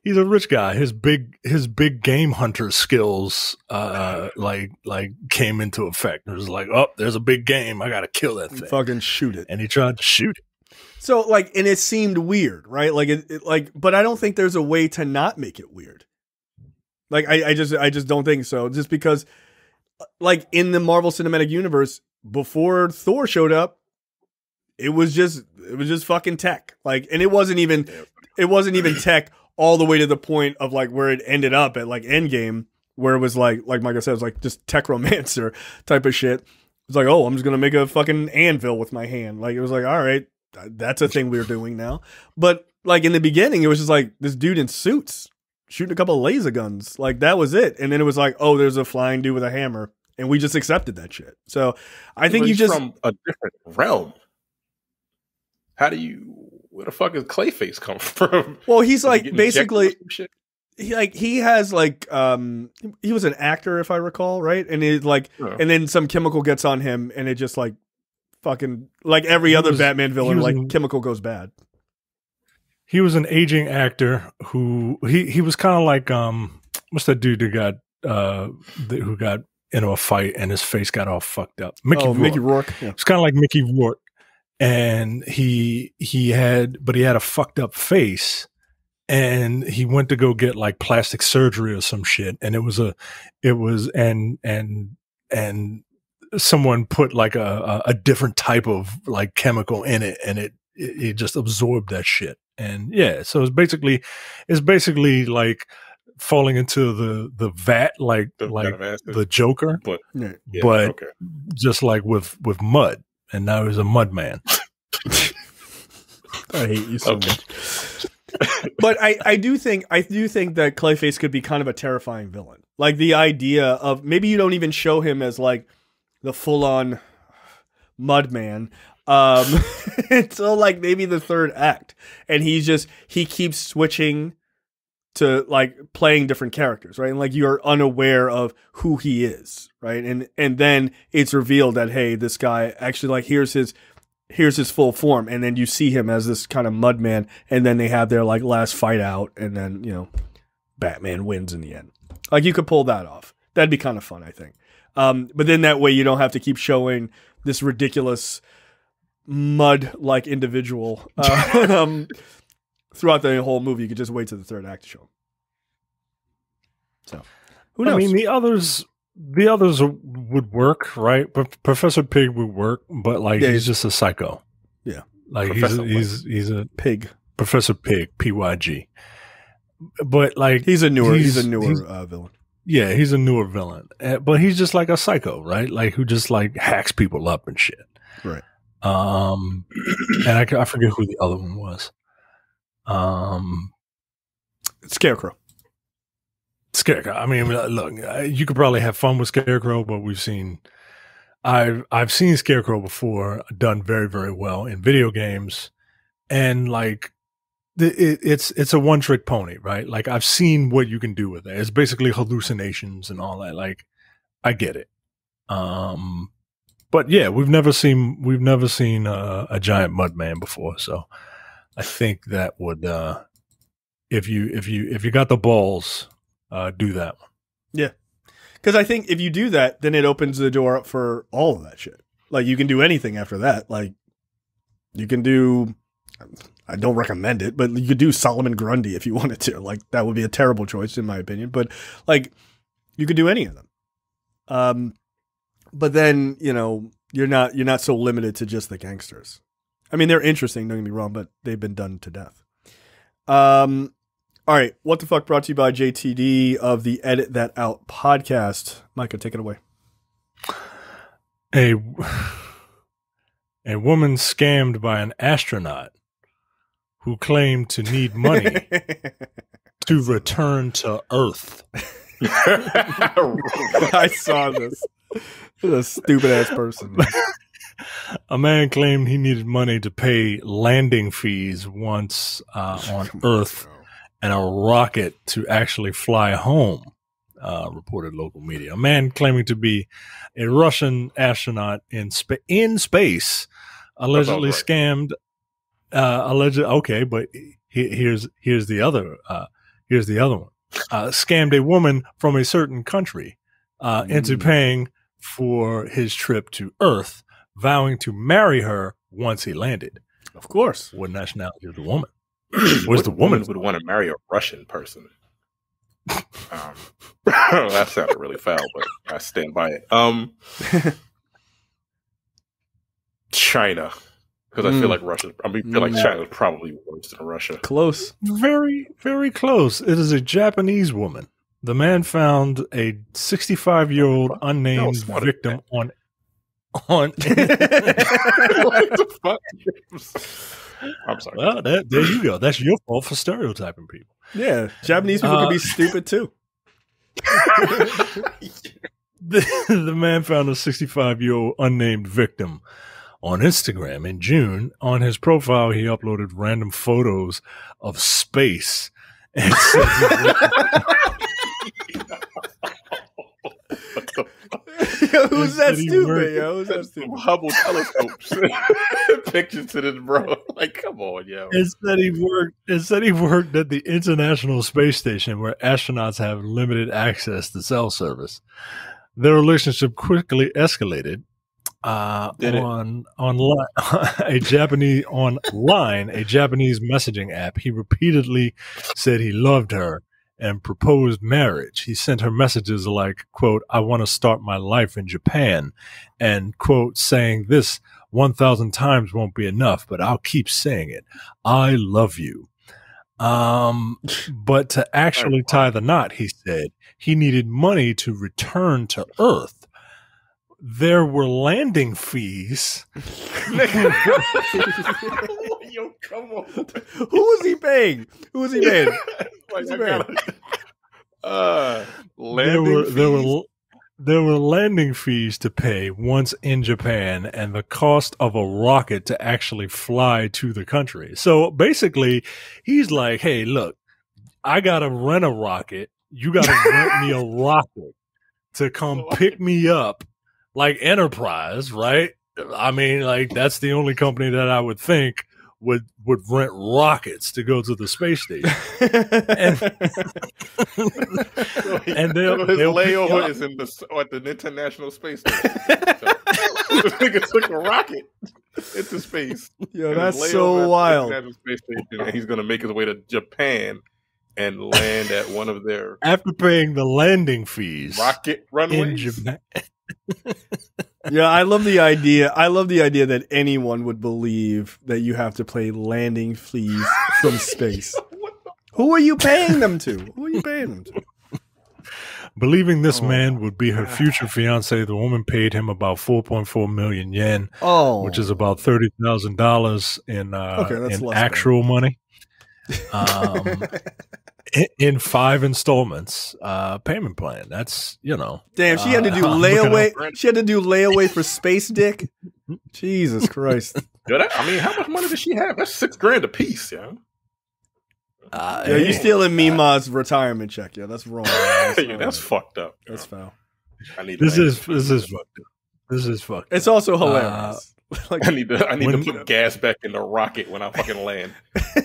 He's a rich guy. His big game hunter skills came into effect. It was like, oh, there's a big game. I gotta kill that thing. Fucking shoot it. And he tried to shoot it. So like, and it seemed weird, right? Like but I don't think there's a way to not make it weird. Like I just don't think so. Just because, like in the Marvel Cinematic Universe, before Thor showed up, it was just fucking tech. Like, and it wasn't even tech all the way to the point of like where it ended up at like Endgame, where it was like Micah said, it was like just techromancer type of shit. It's like, oh, I'm just gonna make a fucking anvil with my hand. Like it was like, all right, that's a thing we're doing now. But like in the beginning, it was just like this dude in suits shooting a couple of laser guns. Like that was it. And then it was like, oh, there's a flying dude with a hammer, and we just accepted that shit. So I think he's from a different realm. Where the fuck is Clayface come from? Well, he's like basically he has like he was an actor, if I recall, right? And it like and then some chemical gets on him and it just like fucking like every other Batman villain, like chemical goes bad. He was an aging actor who he was kind of like what's that dude who got into a fight and his face got all fucked up? Mickey Rourke. Yeah. It's kind of like Mickey Rourke. And he had a fucked up face, and he went to go get like plastic surgery or some shit. And someone put like a different type of like chemical in it, and it just absorbed that shit. And yeah, so it's basically like falling into the vat, like the Joker, but just like with mud. And now he's a mud man. I hate you so much. But I do think that Clayface could be kind of a terrifying villain. Like the idea of maybe you don't even show him as like the full on mud man until like maybe the third act, and he keeps switching to like playing different characters, right? And like you're unaware of who he is, right? And then it's revealed that, hey, this guy actually like here's his full form, and then you see him as this kind of mud man, and then they have their like last fight out, and then Batman wins in the end. Like you could pull that off. That'd be kind of fun, I think. But then that way you don't have to keep showing this ridiculous mud like individual throughout the whole movie. You could just wait till the third act to show him. So, who knows? I mean, the others would work, right? But Professor Pig would work, but like he's just a psycho. Yeah, like he's a pig. Professor Pig, PYG. But like he's a newer villain. Yeah, he's a newer villain, but he's just like a psycho, right? Like who just like hacks people up and shit. Right. And I forget who the other one was. Scarecrow. I mean, look, you could probably have fun with Scarecrow, but I've seen Scarecrow before done very, very well in video games, and like it's a one trick pony, right? Like I've seen what you can do with it. It's basically hallucinations and all that. Like I get it. But yeah, we've never seen a giant mud man before, so I think that would if you got the balls, do that one. Yeah, Because I think if you do that, then it opens the door up for all of that shit. Like, you can do anything after that. Like, you can do, I don't recommend it, but you could do Solomon Grundy if you wanted to. Like, that would be a terrible choice, in my opinion. But, like, you could do any of them. But then, you know, you're not so limited to just the gangsters. I mean, they're interesting, don't get me wrong, but they've been done to death. All right, What the Fuck brought to you by JTD of the Edit That Out podcast. Micah, take it away. A woman scammed by an astronaut who claimed to need money to return to Earth. I saw this. What a stupid-ass person. A man claimed he needed money to pay landing fees once on Earth and a rocket to actually fly home, reported local media. A man claiming to be a Russian astronaut in space allegedly scammed. Okay, but here's the other one. Scammed a woman from a certain country into paying for his trip to Earth, vowing to marry her once he landed. Of course. What nationality is the woman? What's the woman would want to marry a Russian person? That sounded really foul, but I stand by it. China, because I feel like China's probably worse than Russia. Close. Very, very close. It is a Japanese woman. The man found a 65-year-old unnamed victim on. What the fuck? I'm sorry. Well, there you go. That's your fault for stereotyping people. Yeah, Japanese people can be stupid too. The man found a 65-year-old unnamed victim on Instagram in June. On his profile, he uploaded random photos of space and said who's that stupid, yo? Who's that stupid? Hubble telescopes. Pictures to this, bro. Like, come on, yo. It said he worked at the International Space Station, where astronauts have limited access to cell service. Their relationship quickly escalated online a Japanese messaging app. He repeatedly said he loved her and proposed marriage. He sent her messages like, quote, "I want to start my life in Japan," and, quote, saying this 1,000 times won't be enough, but I'll keep saying it. I love you. But to actually tie the knot, he said he needed money to return to Earth. There were landing fees. Yo, come on. Who was he paying? There were landing fees to pay once in Japan, and the cost of a rocket to actually fly to the country. So basically, he's like, "Hey, look, I gotta rent a rocket. You gotta rent me a rocket to come pick me up, like Enterprise, right? I mean, like, that's the only company that I would think would rent rockets to go to the space station." and they'll layover is at the International Space Station. This nigga took a rocket into space. Yo, that's so wild. International Space Station, and he's gonna make his way to Japan and land at one of their after paying the landing fees rocket runways in Japan. Yeah, I love the idea. That anyone would believe that you have to pay landing fees from space. Who are you paying them to? Believing this man would be her future fiance, the woman paid him about 4.4 million yen, which is about $30,000 in actual money. In 5 installments payment plan. That's, you know. Damn, she had to do layaway. She had to do layaway for space dick. Jesus Christ. I mean, how much money does she have? That's $6,000 a piece, yeah. You stealing Mima's retirement check? Yeah, that's wrong. That's fucked up. That's foul. This is fucked up. It's also hilarious. Like, I need to put gas back in the rocket when I fucking land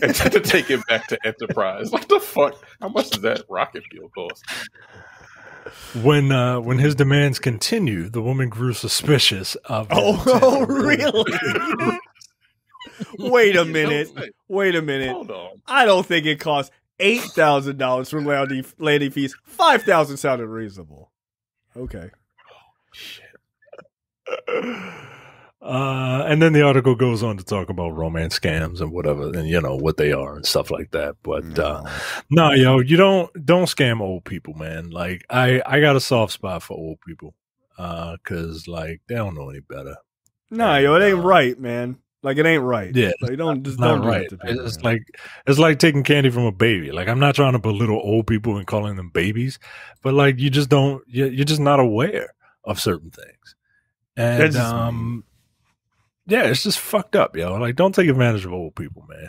and to take it back to Enterprise. What the fuck? How much does that rocket fuel cost? When his demands continue, the woman grew suspicious of him. Oh, really? Wait a minute. Hold on. I don't think it costs $8,000 for landing fees. $5,000 sounded reasonable. Okay. Shit. And then the article goes on to talk about romance scams and whatever, and what they are and stuff like that. But no, you don't scam old people, man. Like I got a soft spot for old people, because like they don't know any better. No, it ain't right, man. Like it ain't right. Yeah, like, don't do right. It to people, it's like taking candy from a baby. Like I'm not trying to belittle old people and calling them babies, but like you just don't. You're just not aware of certain things, and yeah, it's just fucked up, yo. Like don't take advantage of old people, man.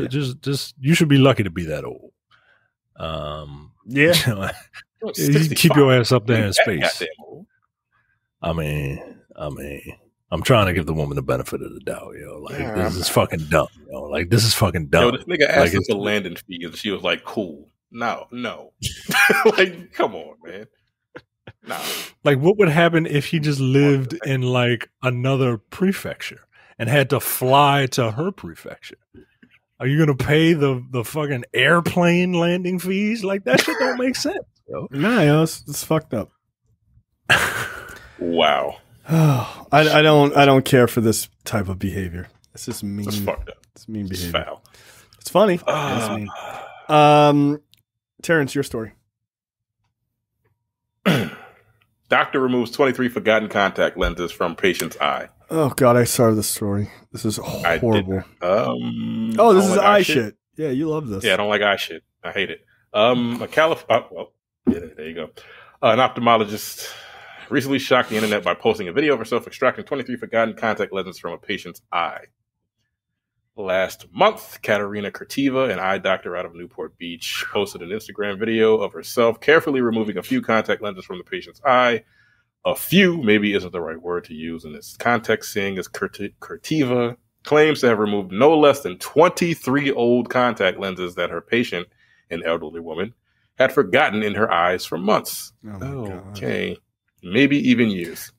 Just you should be lucky to be that old. Yeah, you keep your ass up there in space. I mean. I'm trying to give the woman the benefit of the doubt, yo. Like, this is fucking dumb, yo. Like, this is fucking dumb. Yo, this nigga asked us a landing fee, and she was like, cool. No. Like, come on, man. No. Like, what would happen if he just lived in, like, another prefecture and had to fly to her prefecture? Are you going to pay the fucking airplane landing fees? Like, that shit don't make sense, yo. Nah, yo, it's fucked up. Wow. I don't care for this type of behavior. It's just mean. It's fucked up. It's mean behavior. It's foul. It's funny. It's mean. Terrence, your story. Doctor removes 23 forgotten contact lenses from patient's eye. Oh God, I saw this story. This is horrible. This is eye shit. Yeah, you love this. Yeah, I don't like eye shit. I hate it. There you go. An ophthalmologist recently shocked the internet by posting a video of herself extracting 23 forgotten contact lenses from a patient's eye. Last month, Katerina Kurtiva, an eye doctor out of Newport Beach, posted an Instagram video of herself carefully removing a few contact lenses from the patient's eye. A few maybe isn't the right word to use in this context, seeing as Kurtiva claims to have removed no less than 23 old contact lenses that her patient, an elderly woman, had forgotten in her eyes for months. Okay. Maybe even years.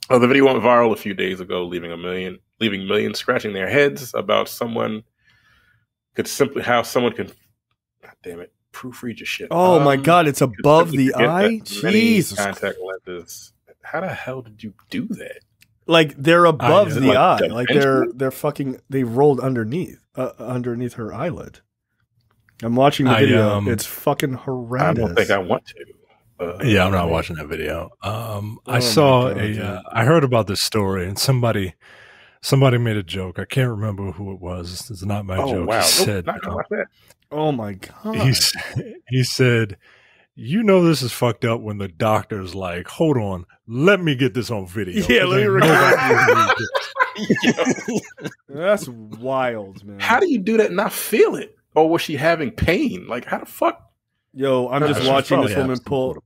The video went viral a few days ago, leaving millions scratching their heads about how someone can, God damn it, proofread your shit. Oh my God, it's above the eye? Jesus. Contact lenses. How the hell did you do that? Like they're above the eye. Like they're fucking, they rolled underneath her eyelid. I'm watching the video. It's fucking horrendous. I don't think I want to. I'm not watching that video. I saw I heard about this story, and somebody made a joke. I can't remember who it was. It's not my joke. Wow. He said, "Oh my God." He said, this is fucked up when the doctor's like, hold on, let me get this on video. Yeah, let me record it. That's wild, man. How do you do that and not feel it? Or was she having pain? Like, how the fuck? Yo, I'm just watching this woman pull.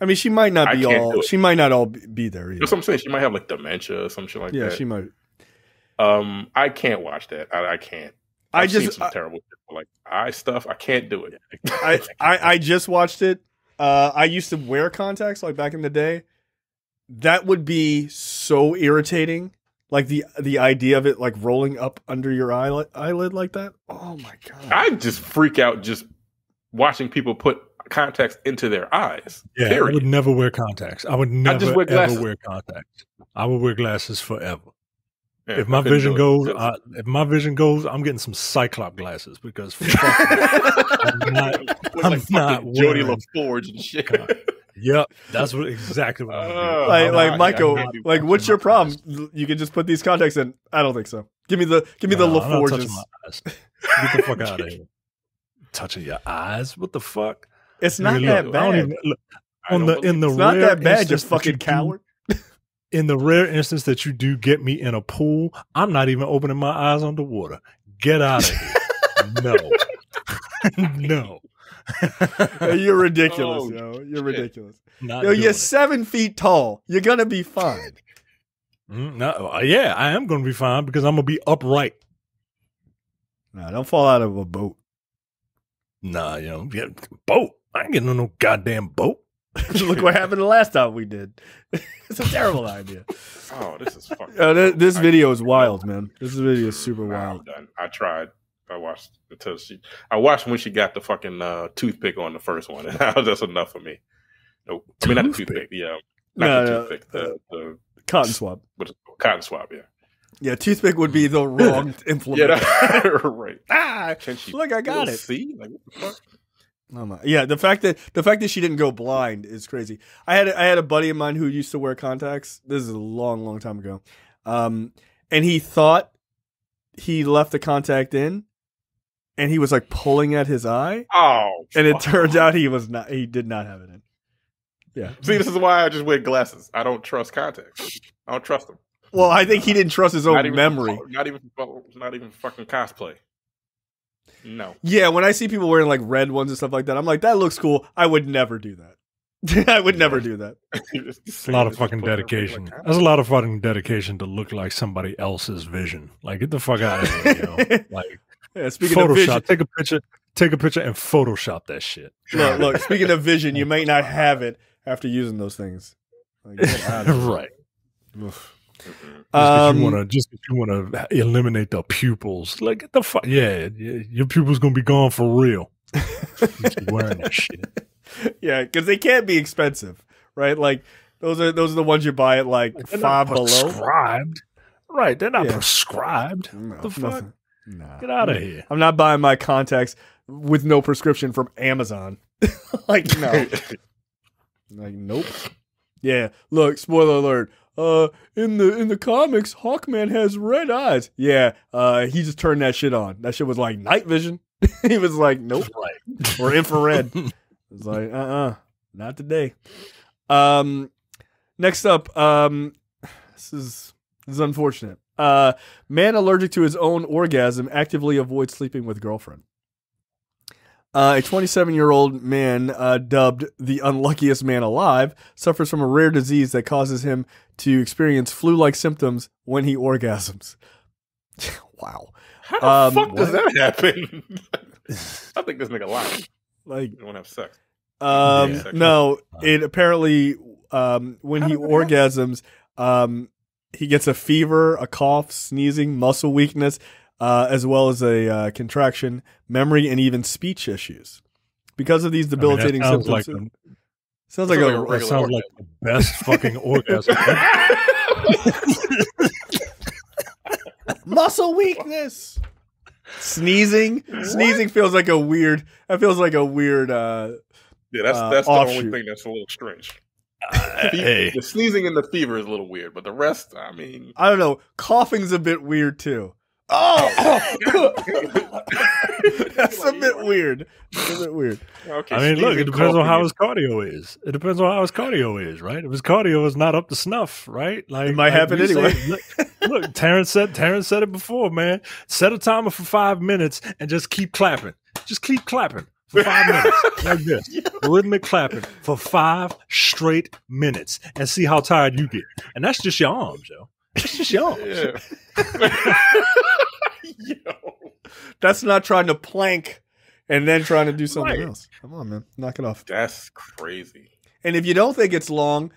I mean, she might not be all. She might not all be there either. That's what I'm saying. She might have like dementia or some shit like that. Yeah, she might. I can't watch that. I can't. I've seen some terrible shit, like eye stuff. I can't do it. I just watched it. I used to wear contacts like back in the day. That would be so irritating. Like the idea of it like rolling up under your eyelid like that. Oh my God. I just freak out just watching people put contacts into their eyes. Yeah, period. I would never wear contacts. I would never ever wear contacts. I would wear glasses forever. Yeah, if my vision goes, I'm getting some Cyclop glasses because I'm not Jody LaForge and shit. Yep, that's exactly what I'm doing. Like Michael, like what's your problem? You can just put these contacts in. I don't think so. Give me the LaForges. Get the fuck out of here. Touching your eyes? What the fuck? It's not that bad. It's not that bad, you fucking coward. In the rare instance that you do get me in a pool, I'm not even opening my eyes underwater. Get out of here. No. You're ridiculous, yo. You're ridiculous. You're 7 feet tall. You're going to be fine. Yeah, I am going to be fine because I'm going to be upright. Nah, don't fall out of a boat. Nah, boat. I ain't getting on no goddamn boat. Look what happened the last time we did. It's a terrible idea. Oh, this is fucking. This video is wild, man. This video is super wild. I'm done. I tried. I watched until I watched when she got the fucking toothpick on the first one, and that's enough for me. Nope. I mean, not the toothpick. Yeah, not the toothpick. The cotton swab. What is it? Cotton swab. Yeah. Yeah, toothpick would be the wrong implement. Yeah, right. Look, I got it. See, like what the fuck? Oh my. Yeah, the fact that she didn't go blind is crazy. I had a buddy of mine who used to wear contacts. This is a long time ago, and he thought he left the contact in, and he was like pulling at his eye. Oh, and it turns out he was not. He did not have it in. Yeah. See, this is why I just wear glasses. I don't trust contacts. I don't trust them. Well, I think he didn't trust his own memory. Not even fucking cosplay. No. Yeah, when I see people wearing like red ones and stuff like that, I'm like, that looks cool. I would never do that. I would never do that. It's a lot of fucking dedication. That's a lot of fucking dedication to look like somebody else's vision. Like, get the fuck out of here, yo. Like, yeah, speaking Photoshop, of vision, take a picture and Photoshop that shit. Look, speaking of vision, you may not have it after using those things. Like, right. Just if you want to eliminate the pupils, like get the fuck, yeah, your pupils gonna be gone for real. Keep wearing that shit. Yeah, because they can't be expensive, right? Like those are the ones you buy at like $5 below. Prescribed, right? They're not prescribed. No, the fuck? Nah. Get out of here! I'm not buying my contacts with no prescription from Amazon. Like no, like nope. Yeah, look, spoiler alert. In the comics, Hawkman has red eyes. Yeah, he just turned that shit on. That shit was like night vision. He was like, nope, right. Or infrared. It was like, not today. Next up, this is unfortunate. Man allergic to his own orgasm actively avoids sleeping with girlfriend. A 27-year-old man, dubbed the unluckiest man alive, suffers from a rare disease that causes him to experience flu-like symptoms when he orgasms. Wow. How the fuck does that happen? I think this nigga lying. Like, you don't have sex. No, it apparently, when he orgasms, he gets a fever, a cough, sneezing, muscle weakness, as well as a contraction, memory, and even speech issues. Because of these debilitating symptoms. Sounds like the best fucking orgasm. Muscle weakness. Sneezing feels like a weird. That feels like a weird. Yeah, that's the only thing that's a little strange. Hey. The sneezing and the fever is a little weird, but the rest, I mean, I don't know. Coughing's a bit weird too. Oh, that's a bit weird. Okay, I mean, look, it depends on how his cardio is. It depends on how his cardio is, right? If his cardio is not up to snuff, right? Like, it might happen anyway. Look, Terrence said it before, man. Set a timer for 5 minutes and just keep clapping. Just keep clapping for 5 minutes like this, rhythmic clapping for 5 straight minutes, and see how tired you get. And that's just your arms, yo. That's just your arms. Yeah. Yo, that's not trying to plank and then trying to do something else. Come on, man, knock it off. That's crazy. And if you don't think it's long,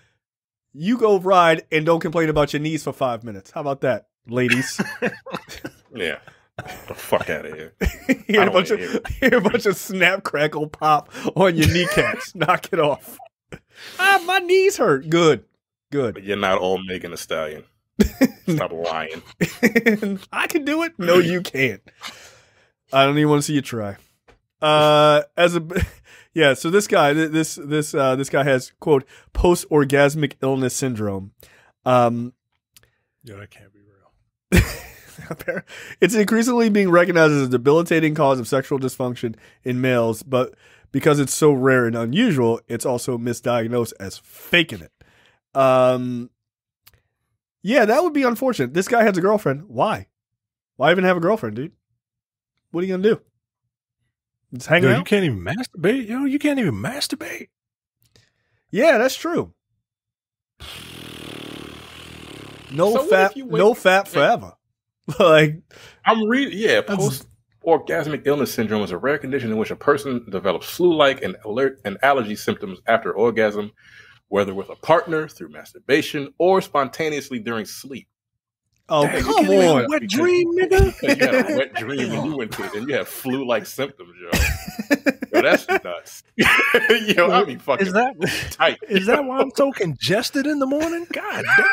you go ride and don't complain about your knees for 5 minutes. How about that, ladies? Yeah, the fuck out of here. Hear a bunch of snap, crackle, pop on your kneecaps. Knock it off. My knees hurt. Good. But you're not all Megan Thee Stallion. Stop lying. I can do it. No, you can't. I don't even want to see you try. So this guy, this guy has, quote, post-orgasmic illness syndrome. Yeah, that can't be real. It's increasingly being recognized as a debilitating cause of sexual dysfunction in males, but because it's so rare and unusual, it's also misdiagnosed as faking it. Yeah, that would be unfortunate. This guy has a girlfriend. Why? Why even have a girlfriend, dude? What are you gonna do? Just hang out? You can't even masturbate. Yo, you can't even masturbate. Yeah, that's true. No fat forever. Like, I'm reading. Yeah, Orgasmic illness syndrome is a rare condition in which a person develops flu-like and allergy symptoms after orgasm, whether with a partner, through masturbation, or spontaneously during sleep. Oh, come on. Wet dream, nigga. You had a wet dream and you went to it and you have flu-like symptoms, yo. Yo, that's nuts. Yo, I be fucking tight. Is that why I'm so congested in the morning? God damn.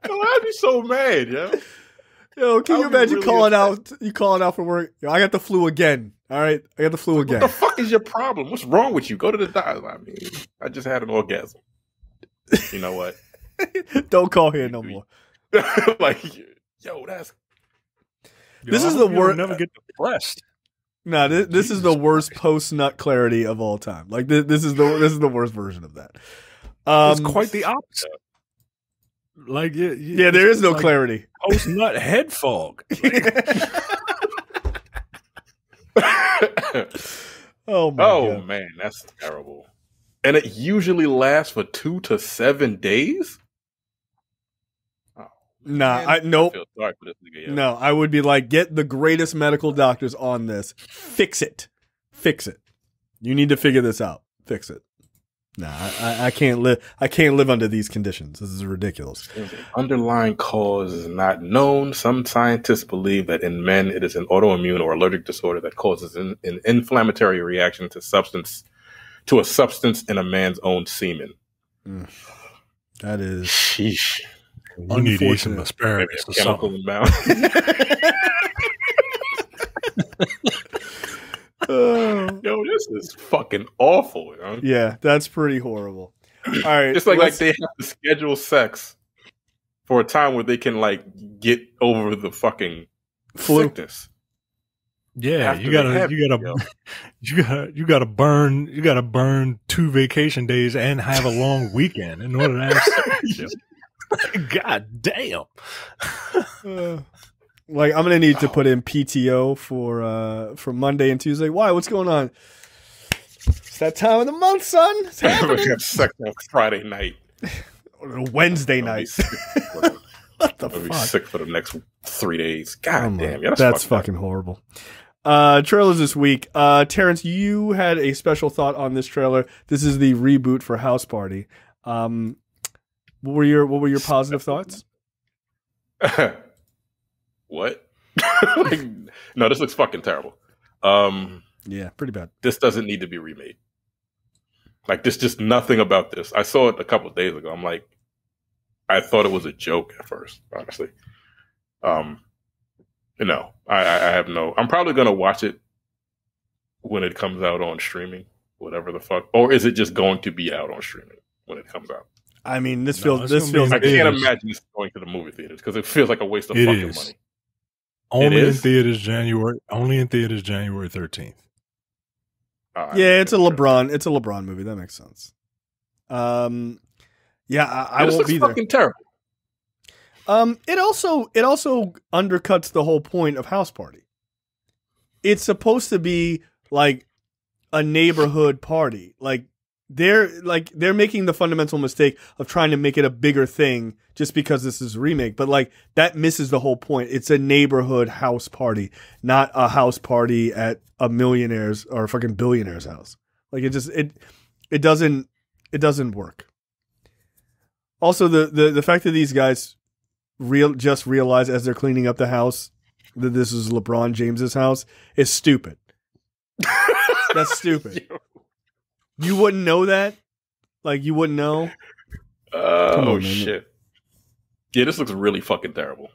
Yo, I'd be so mad, yo. Yo, can you imagine calling out for work? Yo, I got the flu again. All right, I got the flu again. What the fuck is your problem? What's wrong with you? Go to the doctor. I mean, I just had an orgasm. You know what? Don't call here no more. Like, yo, that's. This is the worst. Never get depressed. No, this is the worst post nut clarity of all time. Like this is the worst version of that. It's quite the opposite. Like yeah, there is no like clarity. Post nut head fog. Oh God. Man, that's terrible. And it usually lasts for 2 to 7 days. Nah, nope. I feel sorry for this nigga, no, I would be like, get the greatest medical doctors on this. Fix it. You need to figure this out. Fix it. Nah, I can't live. I can't live under these conditions. This is ridiculous. Underlying cause is not known. Some scientists believe that in men it is an autoimmune or allergic disorder that causes an inflammatory reaction to a substance in a man's own semen. That is. Sheesh. You need to eat some asparagus or something. Yo, this is fucking awful. You know? Yeah, that's pretty horrible. All right, it's like they have to schedule sex for a time where they can like get over the fucking sickness. Yeah, you gotta burn 2 vacation days and have a long weekend in order to have sex. God damn. Like I'm gonna need to put in PTO for Monday and Tuesday. Why? What's going on? It's that time of the month, son. It's happening. Have sex on Friday night. Or Wednesday night. What the fuck? I'll be sick for the next 3 days. God damn. Yeah, that's fucking horrible. Trailers this week. Terrence, you had a special thought on this trailer. This is the reboot for House Party. What were your positive thoughts? What? No, this looks fucking terrible. Yeah, pretty bad. This doesn't need to be remade. Like, there's just nothing about this. I saw it a couple of days ago. I'm like, I thought it was a joke at first, honestly. I have no. I'm probably gonna watch it when it comes out on streaming, whatever the fuck. Or is it just going to be out on streaming when it comes out? I mean, this feels. I can't imagine this going to the movie theaters because it feels like a waste of fucking money. Only in theaters January 13th. Yeah, it's a LeBron. It's a LeBron movie. That makes sense. Yeah, I won't be there. Fucking terrible. It also undercuts the whole point of House Party. It's supposed to be like a neighborhood party. Like they're making the fundamental mistake of trying to make it a bigger thing just because this is a remake. But like that misses the whole point. It's a neighborhood house party, not a house party at a millionaire's or a fucking billionaire's house. Like it doesn't work. Also, the fact that these guys just realize as they're cleaning up the house that this is LeBron James's house is stupid. That's stupid. You wouldn't know that? Like, you wouldn't know? Oh, shit. Yeah, this looks really fucking terrible.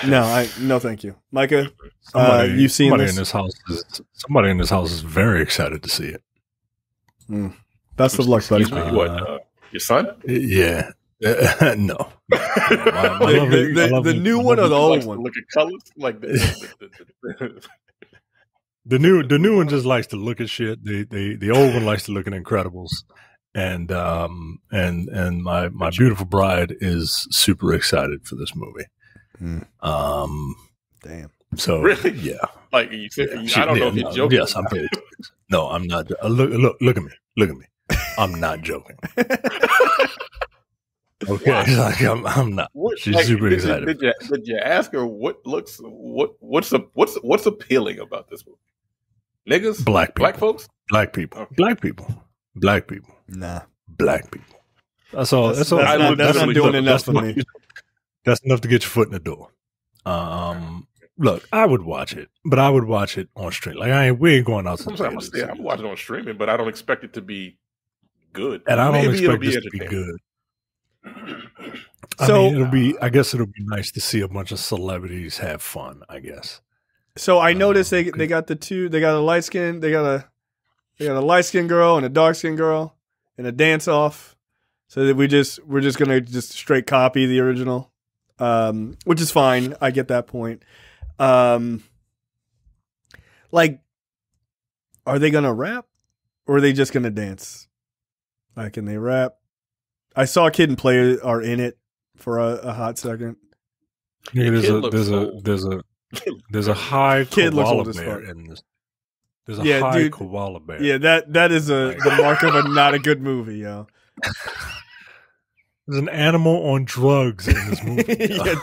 No, thank you. Micah, you've seen somebody this? Somebody in this house is very excited to see it. Best of luck, buddy. What, your son? Yeah. No. The new one or the old one? Look at colors? Like The new one just likes to look at shit. The old one likes to look at Incredibles, and my beautiful bride is super excited for this movie. Damn. So really, yeah. Like I don't know if you're joking. Yes, I'm very joking. No, I'm not. Look at me. I'm not joking. Okay, like I'm not. She's super excited. Did you ask her what's appealing about this movie? Niggas, black people, black folks, black people, okay. black people, black people. Nah, black people. That's all. That's all. That's not doing enough for me. That's enough to get your foot in the door. Look, I would watch it, but I would watch it on stream. Like we ain't going out. I'm watching on streaming, but I don't expect it to be good. And I don't expect this to be good. I guess it'll be nice to see a bunch of celebrities have fun, I guess. So I noticed they got a light skin, they got a light skinned girl and a dark skinned girl in a dance off. So that we're just gonna just straight copy the original. Which is fine. I get that point. Like, are they gonna rap or are they just gonna dance? Like, can they rap? I saw Kid and Play are in it for a hot second. Yeah, there's a high Kid koala bear in this. There's a high koala bear. Yeah, that is the mark of a not a good movie, yo. There's an animal on drugs in this movie. Yeah,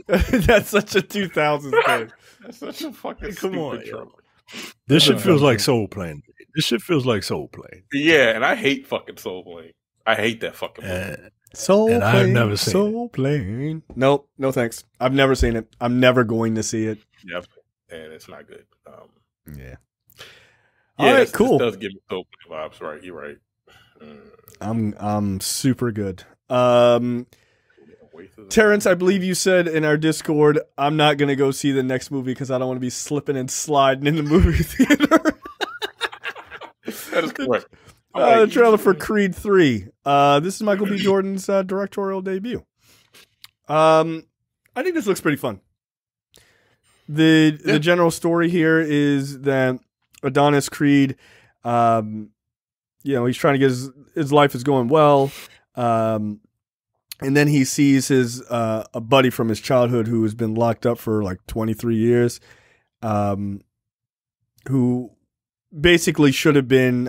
that's such a 2000s thing. That's such a fucking come on. trope. This shit feels like Soul Plane. This shit feels like Soul Plane. Yeah, and I hate fucking Soul Plane. I hate that fucking movie. Soul Plane. I've never seen Soul Plane. Nope, no thanks. I've never seen it. I'm never going to see it. Yep, and it's not good. Yeah. All right, cool. This does give me Soul Plane vibes, right? You're right. I'm super good. Terrence, I believe you said in our Discord, I'm not going to go see the next movie because I don't want to be slipping and sliding in the movie theater. That is correct. The trailer for Creed 3. This is Michael B. Jordan's directorial debut. I think this looks pretty fun. The general story here is that Adonis Creed, he's trying to get his life is going well. And then he sees his a buddy from his childhood who has been locked up for like 23 years, who basically should have been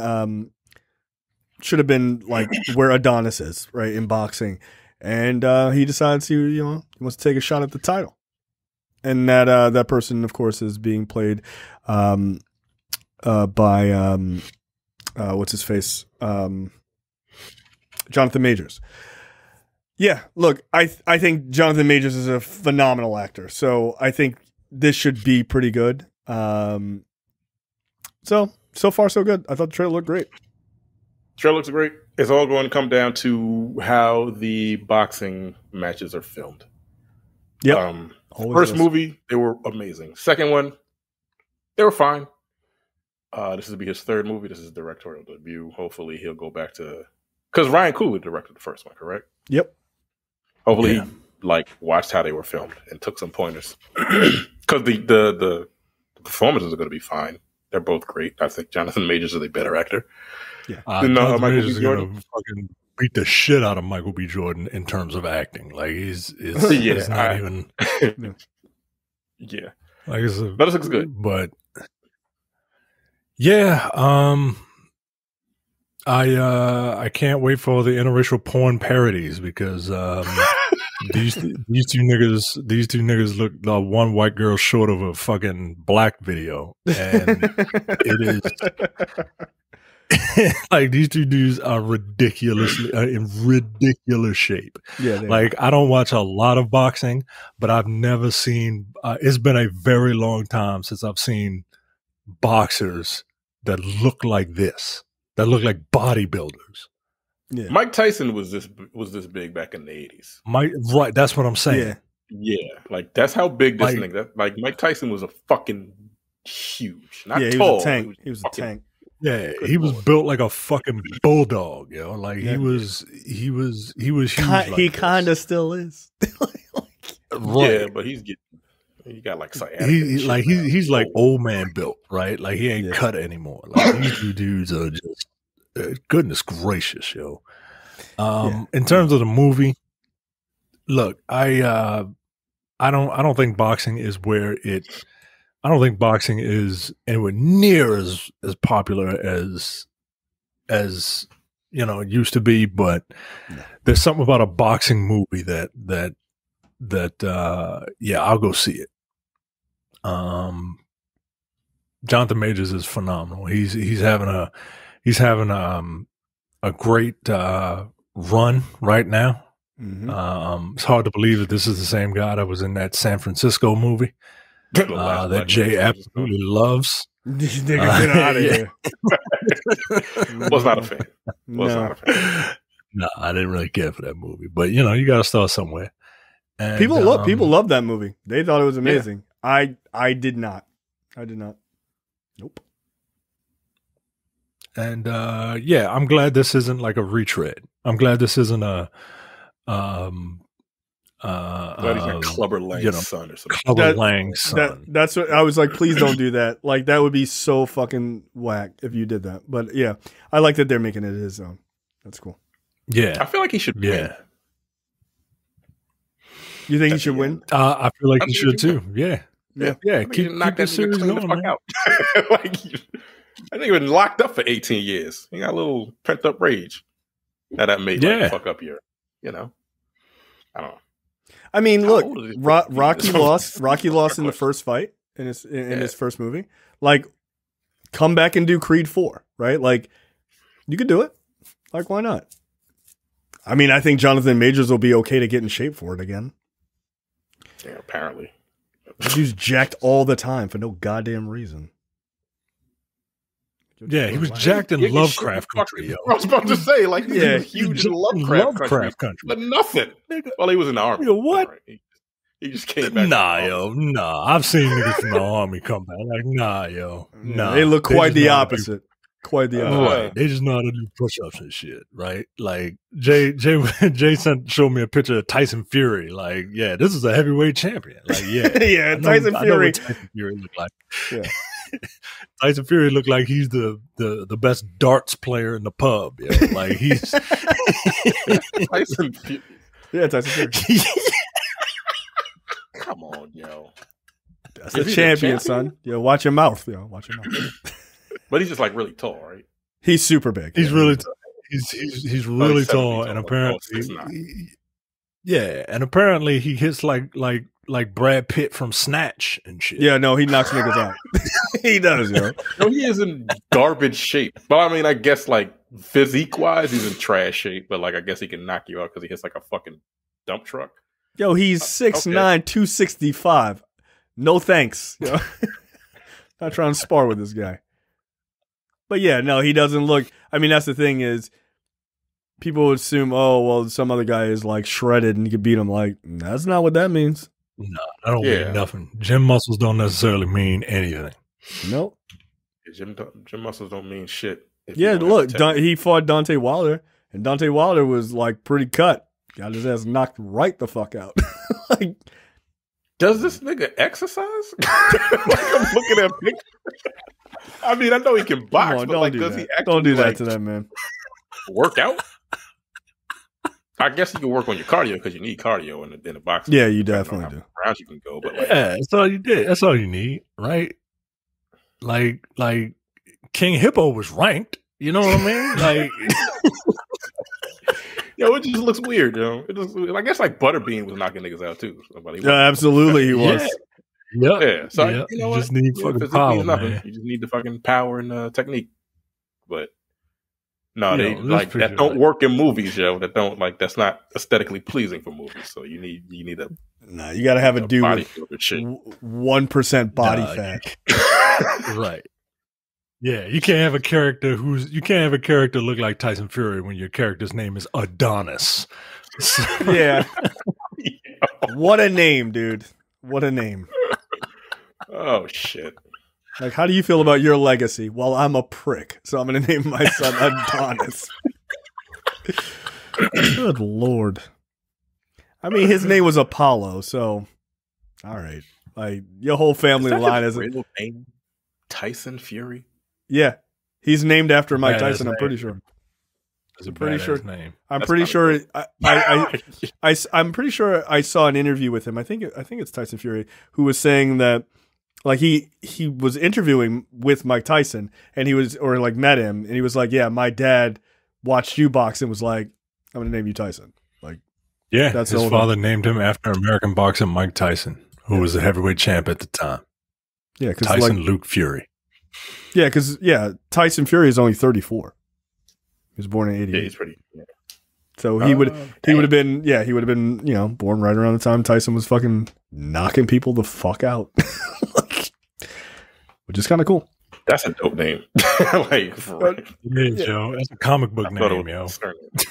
like where Adonis is, right, in boxing. And he decides he wants to take a shot at the title. And that person, of course, is being played by what's his face? Jonathan Majors. Yeah, look, I think Jonathan Majors is a phenomenal actor, so I think this should be pretty good. So far so good. I thought the trailer looked great. Trailer looks great. It's all going to come down to how the boxing matches are filmed. Yep. First movie, they were amazing. Second one, they were fine. This will be his third movie. This is his directorial debut. Hopefully he'll go back to... Because Ryan Coogler directed the first one, correct? Yep. Hopefully he watched how they were filmed and took some pointers. Because the performances are going to be fine. They're both great. I think Jonathan Majors is a better actor. Yeah. Michael Majors B. Jordan is fucking beat the shit out of Michael B. Jordan in terms of acting. Like he's not even. Yeah. Like but it looks good. But yeah, I can't wait for the interracial porn parodies because these two niggas look one white girl short of a fucking black video, and it is like these two dudes are ridiculously in ridiculous shape. Yeah, like I don't watch a lot of boxing, but I've never seen. It's been a very long time since I've seen boxers that look like this. That look like bodybuilders. Yeah. Mike Tyson was this big back in the 80s. Right, that's what I'm saying. Yeah, like that's how big this nigga. Like Mike Tyson was a fucking huge, not tall. He was a tank. He was a tank. Yeah, he was built like a fucking bulldog, yo. Like he was huge. He kind of still is. Right. Yeah, but he got like sciatica. He's like old man built, right? Like he ain't cut anymore. Like these two dudes are just goodness gracious, yo. In terms of the movie, look, I don't think boxing is I don't think boxing is anywhere near as popular as it used to be, but there's something about a boxing movie that I'll go see it. Jonathan Majors is phenomenal. He's having a great run right now. Mm-hmm. It's hard to believe that this is the same guy that was in that San Francisco movie that Jay absolutely loves. These niggas get out of here. Was not a fan. Not a fan. No, I didn't really care for that movie, but you got to start somewhere. And, people love that movie. They thought it was amazing. Yeah. I did not. Nope. And I'm glad this isn't like a retread. I'm glad this isn't a glad he's not Clubber Lang's son or something. Clubber Lang's son. That's what I was like. Please don't do that. Like that would be so fucking whack if you did that. But yeah, I like that they're making it his own. That's cool. Yeah, I feel like he should win. You think he should win? I feel like he should too. Yeah. Keep that series going, the fuck out. Like, I think he been locked up for 18 years. He got a little pent up rage. Now that may fuck up your, I don't know. I mean, look, Rocky lost. Rocky lost in the first fight in his first movie. Like, come back and do Creed 4, right? Like, you could do it. Like, why not? I mean, I think Jonathan Majors will be okay to get in shape for it again. Yeah, apparently. He's jacked all the time for no goddamn reason. Yeah, he was jacked in Lovecraft Country. I was about to say, like, he was huge in Lovecraft Country. But nothing. Well, he was in the army. What? Right. He just came back. Nah. I've seen niggas from the army come back. Like, nah. They look quite the opposite. Quite the opposite. Right. They just know how to do push-ups and shit, right? Like, Jay showed me a picture of Tyson Fury. Like, yeah, this is a heavyweight champion. Like, yeah. Tyson Fury. I know what Tyson Fury looked like. Yeah. Tyson Fury looked like he's the best darts player in the pub. Yeah, like he's Tyson Fury. Yeah, Tyson Fury. Come on, yo. That's a champion, son. Yo, watch your mouth. Watch your mouth. But he's just like really tall, right? He's super big. He's really tall. He's really tall, and apparently, and apparently he hits like Brad Pitt from Snatch and shit. Yeah, no, he knocks niggas out. He does, yo. No, he is in garbage shape. But I mean, I guess like physique-wise, he's in trash shape. But like, I guess he can knock you out because he hits like a fucking dump truck. Yo, he's 6'9", 265. No thanks. Yo. Not trying to spar with this guy. But yeah, no, he doesn't look. I mean, that's the thing is, people would assume, oh, well, some other guy is like shredded and you could beat him. Like, that's not what that means. No, that don't mean nothing. Gym muscles don't necessarily mean anything. Nope. Gym muscles don't mean shit. Yeah, look, he fought Dante Wilder, and Dante Wilder was like pretty cut. Got his ass knocked right the fuck out. Like, does this nigga exercise? Like, I'm looking at pictures. I mean, I know he can box, but like, does he actually don't do that to that man? Work out? I guess you can work on your cardio because you need cardio in the boxing. Yeah, you definitely do. Rounds you can go, but like, that's all you did. That's all you need, right? Like King Hippo was ranked. You know what I mean? Like, it just looks weird, yo. I guess like Butterbean was knocking niggas out too. Absolutely, he was. Yeah. So you know just need fucking power, man. You just need the fucking power and technique. But no, they like that don't work in movies, yo. That don't like that's not aesthetically pleasing for movies. So you need a you got to have a dude with 1% body fat, right? Yeah, you can't have a character look like Tyson Fury when your character's name is Adonis. Yeah. What a name, dude. What a name. Oh shit. Like, how do you feel about your legacy? Well, I'm a prick, so I'm going to name my son Adonis. Good Lord. I mean, his name was Apollo, so all right. Like, your whole family line is real name? Tyson Fury? Yeah. He's named after Mike Tyson, I'm pretty sure. It's a pretty sure name. I'm pretty sure I'm pretty sure I saw an interview with him. I think it's Tyson Fury, who was saying that like he was interviewing with Mike Tyson and he was, or like met him, and he was like, yeah, my dad watched you box and was like, I'm going to name you Tyson. Like, Yeah, that's his father named him after American boxer Mike Tyson, who was the heavyweight champ at the time. Yeah, because Tyson Luke Fury. Yeah, because Tyson Fury is only 34. He was born in 88. Yeah, he's pretty. Yeah. So he would have been born right around the time Tyson was fucking knocking people the fuck out, which is kind of cool. That's a dope name. Like, Joe, that's a comic book name, yo.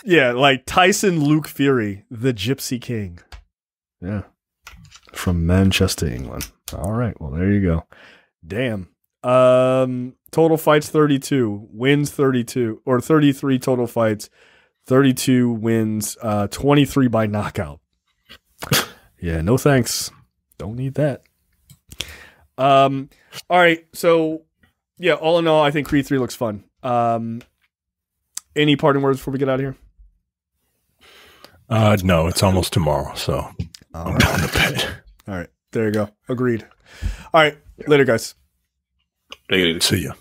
Yeah, like Tyson Luke Fury, the Gypsy King. Yeah, from Manchester, England. All right, well there you go. Damn. Total fights 32, wins 32, or 33 total fights. 32 wins, 23 by knockout. Yeah, no thanks. Don't need that. All right, so yeah, all in all, I think Creed 3 looks fun. Any parting words before we get out of here? No, it's almost tomorrow, so I'm going to bed. All right, there you go. Agreed. All right, later, guys. Later. See ya.